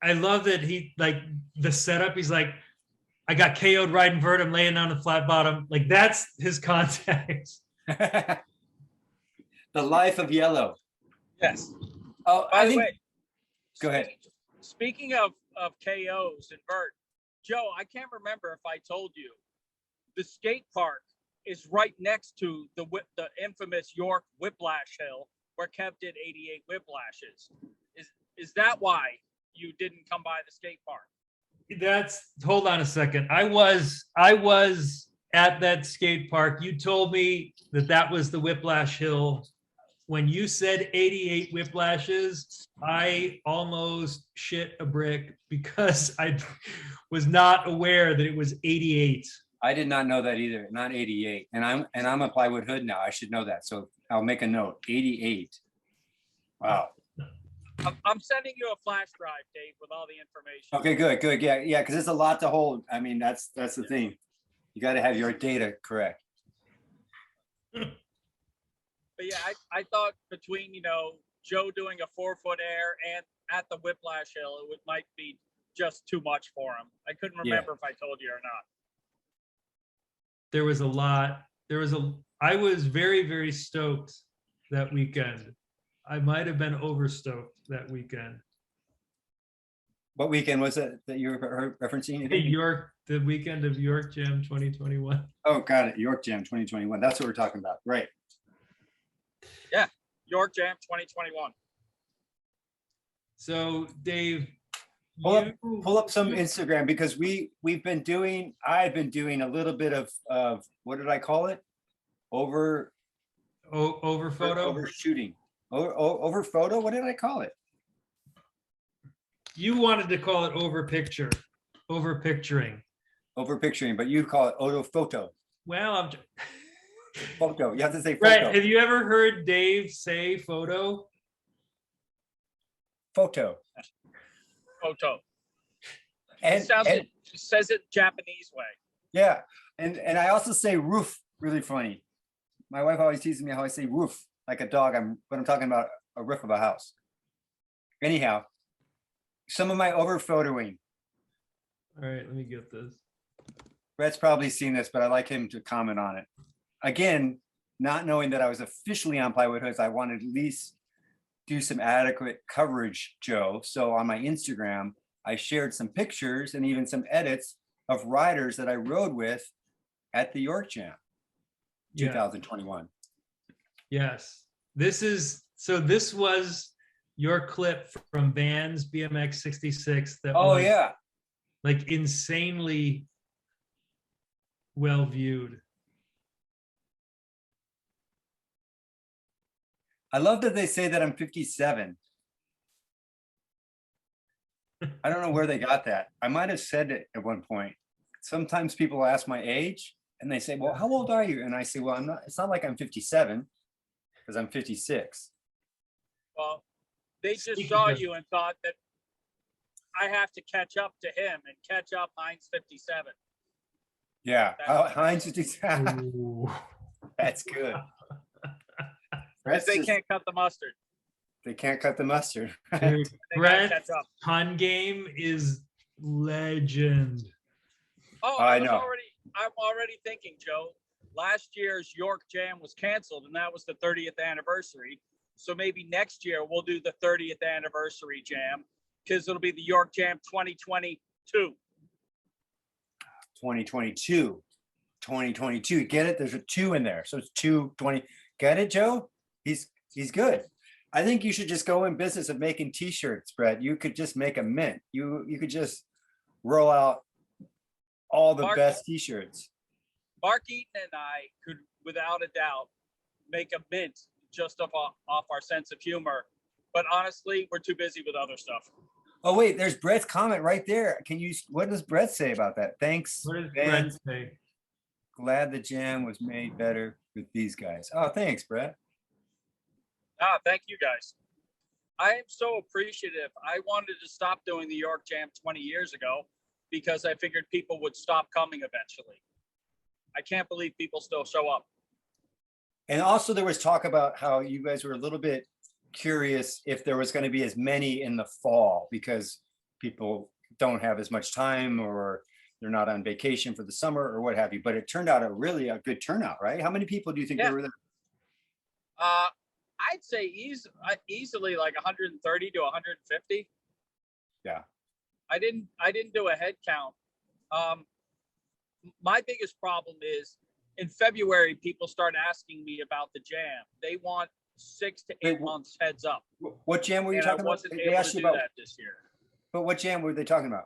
I love that he, like, the setup. He's like, I got KO'd riding vert. I'm laying on the flat bottom. Like, that's his context. The life of Yellow. Yes. Oh, By the way, Go ahead. Speaking of KOs and vert, Joe, I can't remember if I told you, the skate park is right next to the infamous York Whiplash Hill, where Kev did 88 whiplashes. Is that why you didn't come by the skate park? Hold on a second. I was at that skate park. You told me that was the Whiplash Hill. When you said 88 whiplashes, I almost shit a brick because I was not aware that it was 88. I did not know that either. Not 88. And I'm a plywood hood now. I should know that. So I'll make a note. 88. Wow. I'm sending you a flash drive, Dave, with all the information. Okay, good. Yeah, because it's a lot to hold. I mean, that's the thing. You got to have your data correct. But yeah, I thought between, Joe doing a 4-foot air and at the Whiplash Hill, it might be just too much for him. I couldn't remember if I told you or not. There was a lot. I was very, very stoked that weekend. I might have been overstoked that weekend. What weekend was it that you were referencing? The weekend of YorkJam 2021. Oh, got it. YorkJam 2021. That's what we're talking about. Right. Yeah, YorkJam 2021. So, Dave, pull up some Instagram, because I've been doing a little bit of what did I call it? Over photo? Overshooting. Over photo? What did I call it? You wanted to call it over picturing. Overpicturing, but you call it auto photo. Well, Photo. You have to say photo. Right. Have you ever heard Dave say photo? Photo. And it says it Japanese way. Yeah. And I also say roof really funny. My wife always teases me how I say roof like a dog, but I'm talking about a roof of a house. Anyhow, some of my over photoing. All right, let me get this. Brett's probably seen this, but I like him to comment on it. Again, not knowing that I was officially on Plywood Hoods, I wanted to at least do some adequate coverage, Joe. So on my Instagram, I shared some pictures and even some edits of riders that I rode with at the YorkJam 2021. Yes. This was your clip from Vans BMX 66 that was like insanely well viewed. I love that they say that I'm 57. I don't know where they got that. I might have said it at one point. Sometimes people ask my age and they say, well, how old are you? And I say, well, it's not like I'm 57 because I'm 56. Well, they just saw you and thought that I have to catch up to him and catch up Heinz 57. Yeah, Heinz 57. That's good. They can't cut the mustard. They can't cut the mustard. Dude, Brett's pun game is legend. Oh, I know. I'm already thinking, Joe. Last year's YorkJam was canceled, and that was the 30th anniversary. So maybe next year we'll do the 30th anniversary jam because it'll be the YorkJam 2022. 2022. Get it? There's a 2 in there, so it's 220. Get it, Joe? He's good. I think you should just go in business of making T-shirts, Brett. You could just make a mint. You could just roll out all the best T-shirts. Mark Eaton and I could, without a doubt, make a mint just off our sense of humor. But honestly, we're too busy with other stuff. Oh wait, there's Brett's comment right there. What does Brett say about that? Thanks, What does Ben. Brett say? Glad the jam was made better with these guys. Oh, thanks, Brett. Thank you guys. I am so appreciative. I wanted to stop doing the YorkJam 20 years ago because I figured people would stop coming eventually. I can't believe people still show up. And also there was talk about how you guys were a little bit curious if there was going to be as many in the fall because people don't have as much time or they're not on vacation for the summer or what have you. But it turned out a good turnout, right? How many people do you think there were there? I'd say easily like 130 to 150. Yeah. I didn't do a head count. My biggest problem is in February, people start asking me about the jam. They want 6 to 8 months heads up. What jam were you talking about? I wasn't able to do that this year. But what jam were they talking about?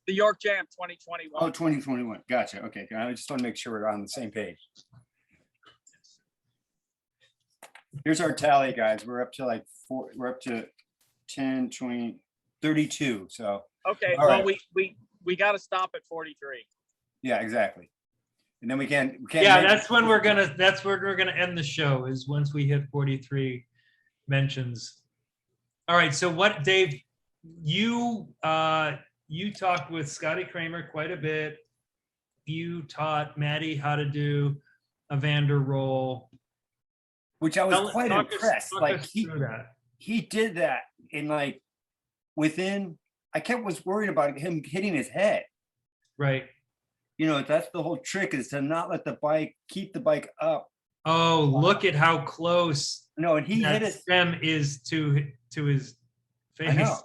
The YorkJam 2021. Oh, 2021. Gotcha. Okay. I just want to make sure we're on the same page. Here's our tally, guys. We're up to 10, 20, 32. So okay, all well, right. we got to stop at 43. Yeah, exactly. And then we can't. Yeah, that's when we're gonna end the show, is once we hit 43 mentions. All right. So what, Dave? You talked with Scotty Kramer quite a bit. You taught Maddie how to do a Vander roll, which I was quite impressed. Like he did that in within. Was worried about him hitting his head. Right. You know, that's the whole trick, is to not let keep the bike up. Oh, look at how close. No, and he hit his stem is to his face. I know.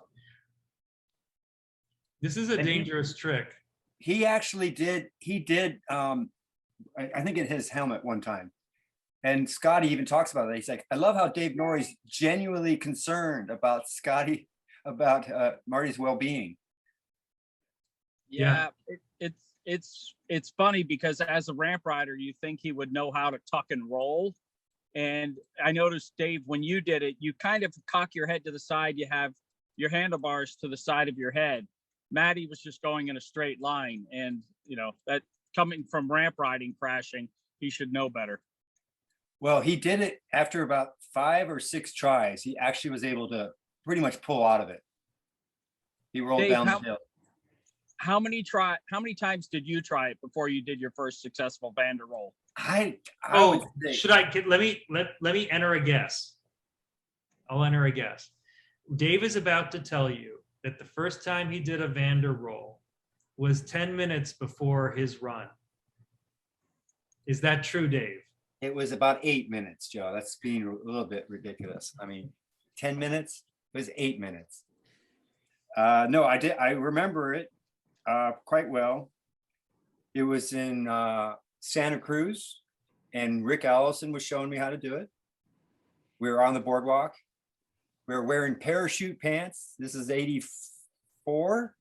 This is a dangerous trick. He actually did. He did. I think it hit his helmet one time. And Scotty even talks about it. He's like, I love how Dave Nourie's genuinely concerned about Marty's well-being. Yeah. It's funny because as a ramp rider, you think he would know how to tuck and roll. And I noticed, Dave, when you did it, you kind of cock your head to the side. You have your handlebars to the side of your head. Matty was just going in a straight line. And, that coming from ramp riding, crashing, he should know better. Well, he did it after about 5 or 6 tries. He actually was able to pretty much pull out of it. He rolled Dave, down the hill. How many times did you try it before you did your first successful Vander roll? Let me enter a guess. I'll enter a guess. Dave is about to tell you that the first time he did a Vander roll was 10 minutes before his run. Is that true, Dave? It was about 8 minutes, Joe. That's being a little bit ridiculous. I mean, 10 minutes? It was 8 minutes. No, I did. I remember it quite well. It was in Santa Cruz, and Rick Allison was showing me how to do it. We were on the boardwalk. We were wearing parachute pants. This is 84.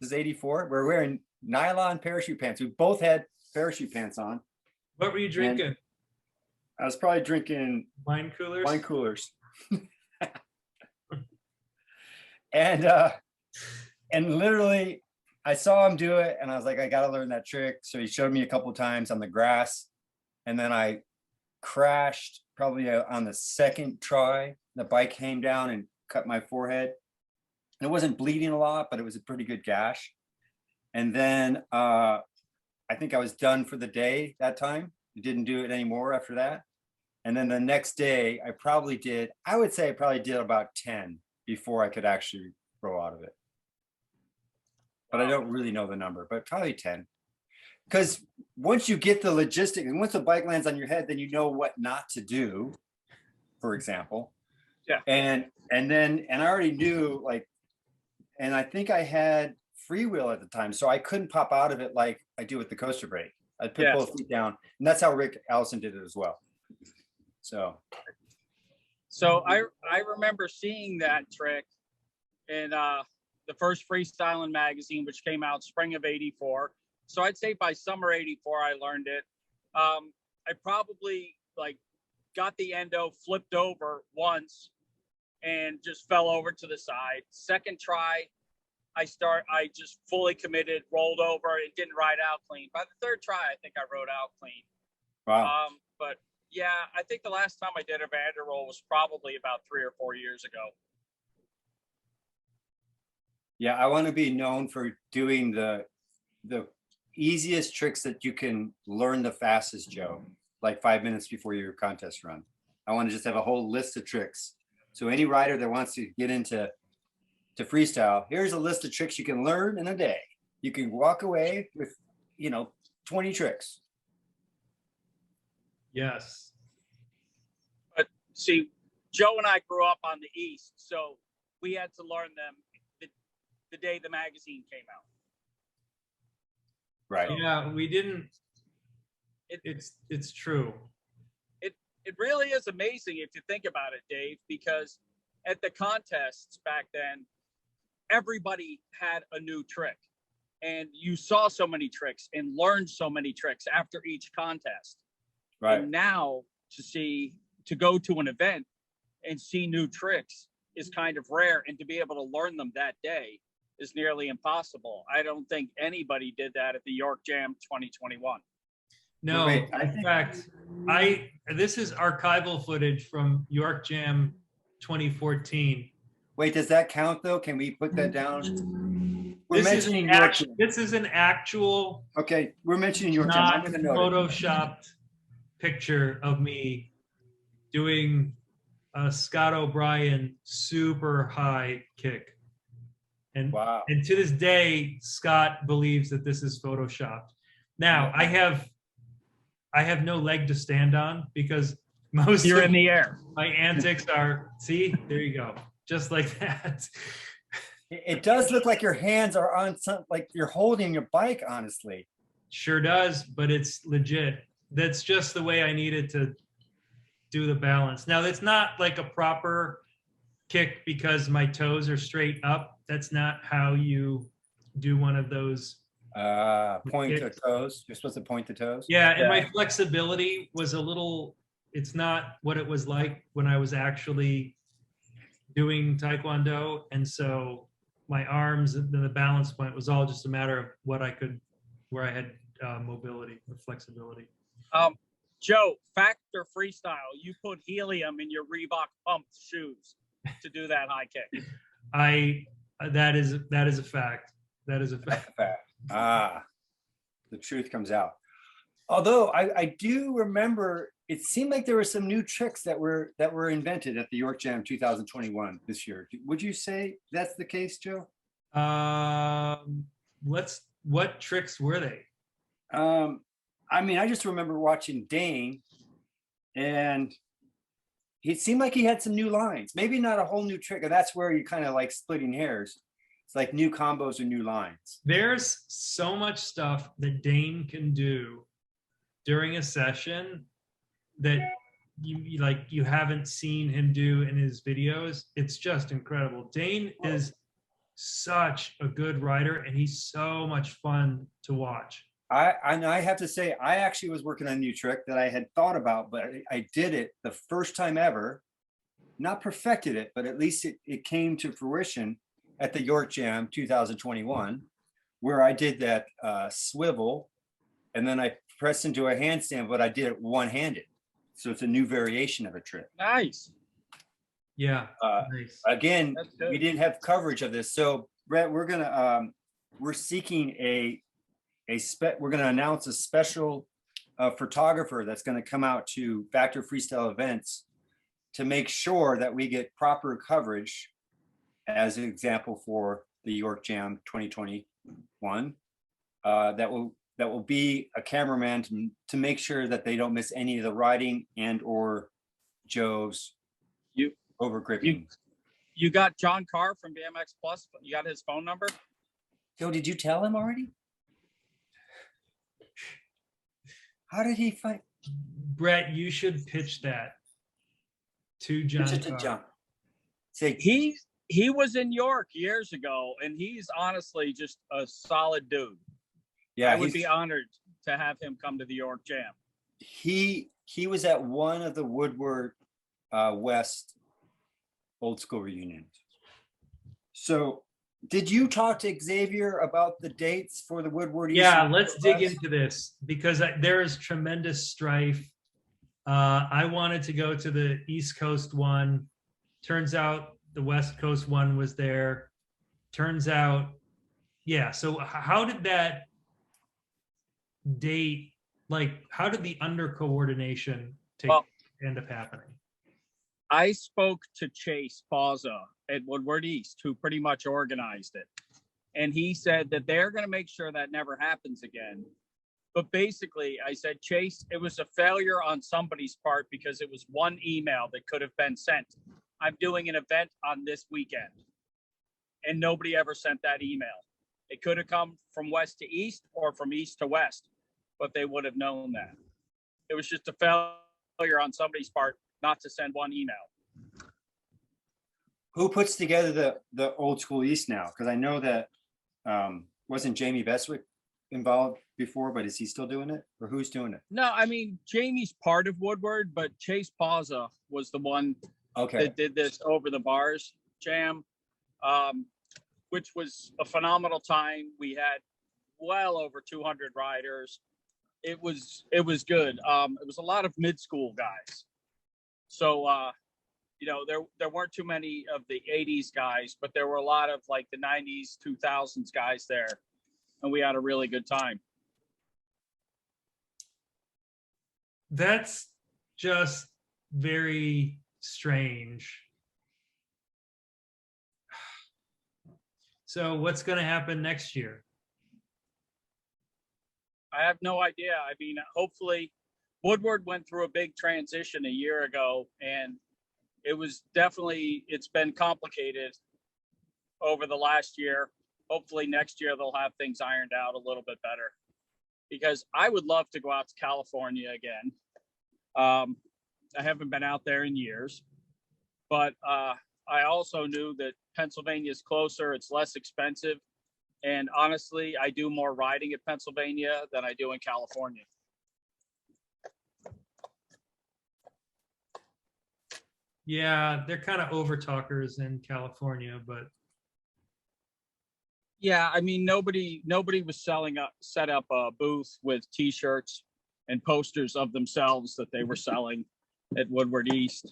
This is 84. We're wearing nylon parachute pants. We both had parachute pants on. What were you drinking? And I was probably drinking wine coolers. Wine coolers. And literally, I saw him do it, and I was like, I got to learn that trick. So he showed me a couple of times on the grass, and then I crashed probably on the second try. The bike came down and cut my forehead. It wasn't bleeding a lot, but it was a pretty good gash. And then I think I was done for the day that time. I didn't do it anymore after that. And then the next day, I would say I probably did about 10 before I could actually roll out of it. But I don't really know the number, but probably 10. because once you get the logistic, and once the bike lands on your head, then you know what not to do, for example. Yeah. And I already knew, like, and I think I had freewheel at the time, so I couldn't pop out of it like I do with the coaster brake. I put Yeah. both feet down, and that's how Rick Allison did it as well. So I remember seeing that trick in the first Freestyling magazine, which came out spring of '84. So I'd say by summer '84, I learned it. I probably like got the endo, flipped over once, and just fell over to the side. Second try, I just fully committed, rolled over, and didn't ride out clean. By the third try, I think I rode out clean. Wow. But yeah, I think the last time I did a Vander roll was probably about 3 or 4 years ago. Yeah, I want to be known for doing the easiest tricks that you can learn the fastest, Joe, like 5 minutes before your contest run. I want to just have a whole list of tricks. So any rider that wants to get into freestyle, here's a list of tricks you can learn in a day. You can walk away with, 20 tricks. Yes. But see, Joe and I grew up on the East, so we had to learn them the day the magazine came out. Right. Yeah, we didn't. It's true. It really is amazing if you think about it, Dave, because at the contests back then, everybody had a new trick, and you saw so many tricks and learned so many tricks after each contest. Right. And now to go to an event and see new tricks is kind of rare, and to be able to learn them that day is nearly impossible. I don't think anybody did that at the YorkJam 2021. No, Wait, in fact, this is archival footage from YorkJam 2014. Wait, does that count though? Can we put that down? We're This is mentioning YorkJam. this is an actual, Okay, we're mentioning YorkJam. I'm not going to note it. photoshopped picture of me doing a Scott O'Brien super high kick. And, Wow. and to this day, Scott believes that this is photoshopped. Now, I have no leg to stand on because most You're of in the air. my antics are, see, there you go, just like that. It does look like your hands are on like you're holding your bike, honestly. Sure does, but it's legit. That's just the way I needed to do the balance. Now, it's not like a proper kick because my toes are straight up. That's not how you do one of those. Point to toes. You're supposed to point the toes. Yeah, and my flexibility was a little, it's not what it was like when I was actually doing Taekwondo. And so my arms and the balance point was all just a matter of where I had mobility or flexibility. Joe, Factor Freestyle, you put helium in your Reebok pump shoes to do that high kick. That is a fact. That is a fact. The truth comes out. Although I do remember, it seemed like there were some new tricks that were invented at the YorkJam 2021 this year. Would you say that's the case, Joe? What tricks were they? I mean, I just remember watching Dane, and it seemed like he had some new lines. Maybe not a whole new trick, and that's where you kind of like splitting hairs. It's like new combos or new lines. There's so much stuff that Dane can do during a session that you haven't seen him do in his videos. It's just incredible. Dane is such a good rider, and he's so much fun to watch. I have to say, I actually was working on a new trick that I had thought about, but I did it the first time ever. Not perfected it, but at least it came to fruition at the YorkJam 2021, where I did that swivel, and then I pressed into a handstand, but I did it one-handed. So it's a new variation of a trick. Nice. Yeah. Nice. Again, we didn't have coverage of this. So Brett, we're seeking we're going to announce a special photographer that's going to come out to Factor Freestyle events to make sure that we get proper coverage, as an example for the YorkJam 2021, that will that will be a cameraman to make sure that they don't miss any of the riding and or Joe's over gripping. You got John Carr from BMX Plus. You got his phone number? Joe, did you tell him already? How did he find? Brett, you should pitch that to John. Pitch it to Carr. John. Say He was in York years ago, and he's honestly just a solid dude. yeah, I would be honored to have him come to the York Jam. he was at one of the Woodward West old school reunions. So did you talk to Xavier about the dates for the Woodward East? Yeah, let's dig into this because there is tremendous strife. I wanted to go to the East Coast one. Turns out the West Coast one was there. Turns out, yeah. So how did that date, like, how did the under coordination end up happening? I spoke to Chase Pauza at Woodward East, who pretty much organized it. And he said that they're going to make sure that never happens again. But basically, I said, Chase, it was a failure on somebody's part because it was one email that could have been sent. I'm doing an event on this weekend. And nobody ever sent that email. It could have come from west to east or from east to west, but they would have known that. It was just a failure on somebody's part not to send one email. Who puts together the old school East now? Because I know that wasn't Jamie Beswick involved before, but is he still doing it, or who's doing it? No, I mean, Jamie's part of Woodward, but Chase Pauza was the one that did this over the bars jam, which was a phenomenal time. We had well over 200 riders. It was good. It was a lot of mid-school guys. So, you know, there weren't too many of the 80s guys, but there were a lot of like the 90s, 2000s guys there. And we had a really good time. That's just very strange. So what's going to happen next year? I have no idea. I mean, hopefully Woodward went through a big transition a year ago, and it's been complicated over the last year. Hopefully next year they'll have things ironed out a little bit better, because I would love to go out to California again. I haven't been out there in years, but I also knew that Pennsylvania is closer. It's less expensive. And honestly, I do more riding at Pennsylvania than I do in California. Yeah, they're kind of over talkers in California, but yeah, I mean, nobody was set up a booth with T-shirts and posters of themselves that they were selling at Woodward East.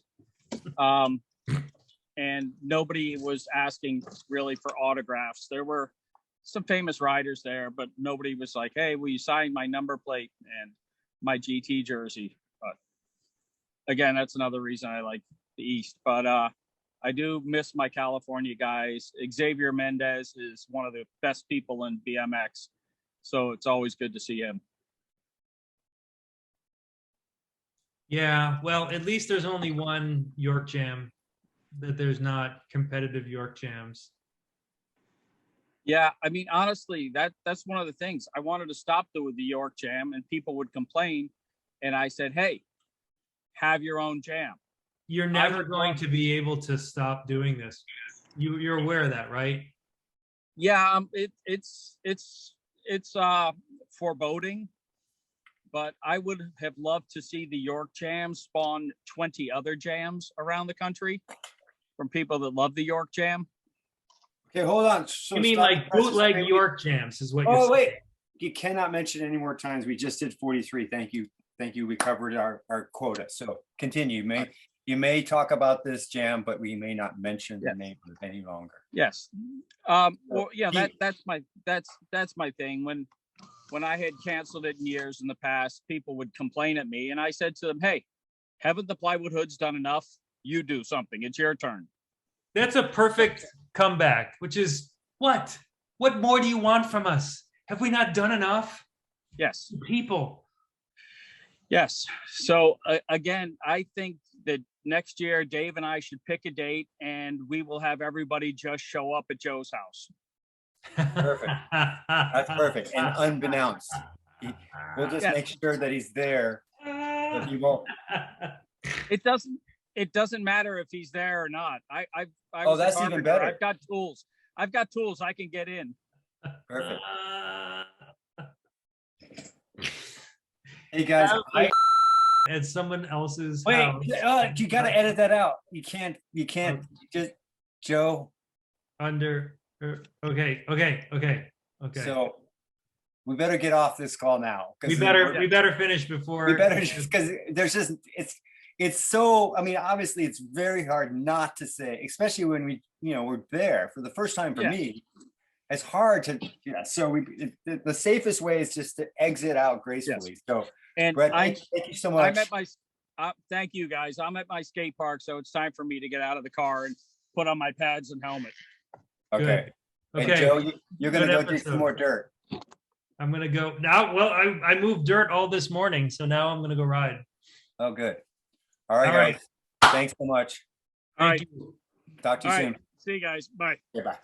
And nobody was asking really for autographs. There were some famous riders there, but nobody was like, hey, will you sign my number plate and my GT jersey? But again, that's another reason I like the East. But I do miss my California guys. Xavier Mendez is one of the best people in BMX, so it's always good to see him. yeah, well, at least there's only one York Jam, that there's not competitive York Jams. Yeah, I mean, honestly, that's one of the things. I wanted to stop the York Jam, and people would complain, and I said, hey, have your own jam. You're never going to be able to stop doing this. You're aware of that, right? Yeah, it's foreboding, but I would have loved to see the York Jam spawn 20 other jams around the country from people that love the York Jam. Okay, hold on. So You mean like bootleg York Jams is what you're saying? Oh, wait. You cannot mention any more times. We just did 43. Thank you. Thank you. We covered our quota. So continue. You may talk about this jam, but we may not mention the name of it any longer. Yes. Well, yeah, that's my thing. When I had canceled it in years in the past, people would complain at me, and I said to them, hey, haven't the Plywood Hoods done enough? You do something. It's your turn. That's a perfect comeback, which is what? What more do you want from us? Have we not done enough? Yes. People. Yes. So again, I think that next year, Dave and I should pick a date and we will have everybody just show up at Joe's house. Perfect. That's perfect. And unbeknownst, we'll just make sure that he's there. But he won't. It doesn't matter if he's there or not. I Oh, was a that's even carpenter. better. I've got tools. I can get in. Perfect. Hey guys, At someone else's wait, house. you got to edit that out. You can't just Joe. Okay. So we better get off this call now. We better finish before. We better just because there's just it's so. I mean, obviously, it's very hard not to say, especially when we're there for the first time for me. It's hard to So the safest way is just to exit out gracefully. Yes. So, And Brett, thank you so much. I'm at my. Thank you guys. I'm at my skate park, so it's time for me to get out of the car and put on my pads and helmet. Okay. Good. And Okay. Joe, you're gonna Good go do episode. some more dirt. I'm gonna go now. Well, I moved dirt all this morning, so now I'm gonna go ride. Oh, good. All right, All guys. right. Thanks so much. All right. you. Talk to you All soon. right. See you guys. Bye. Yeah, bye.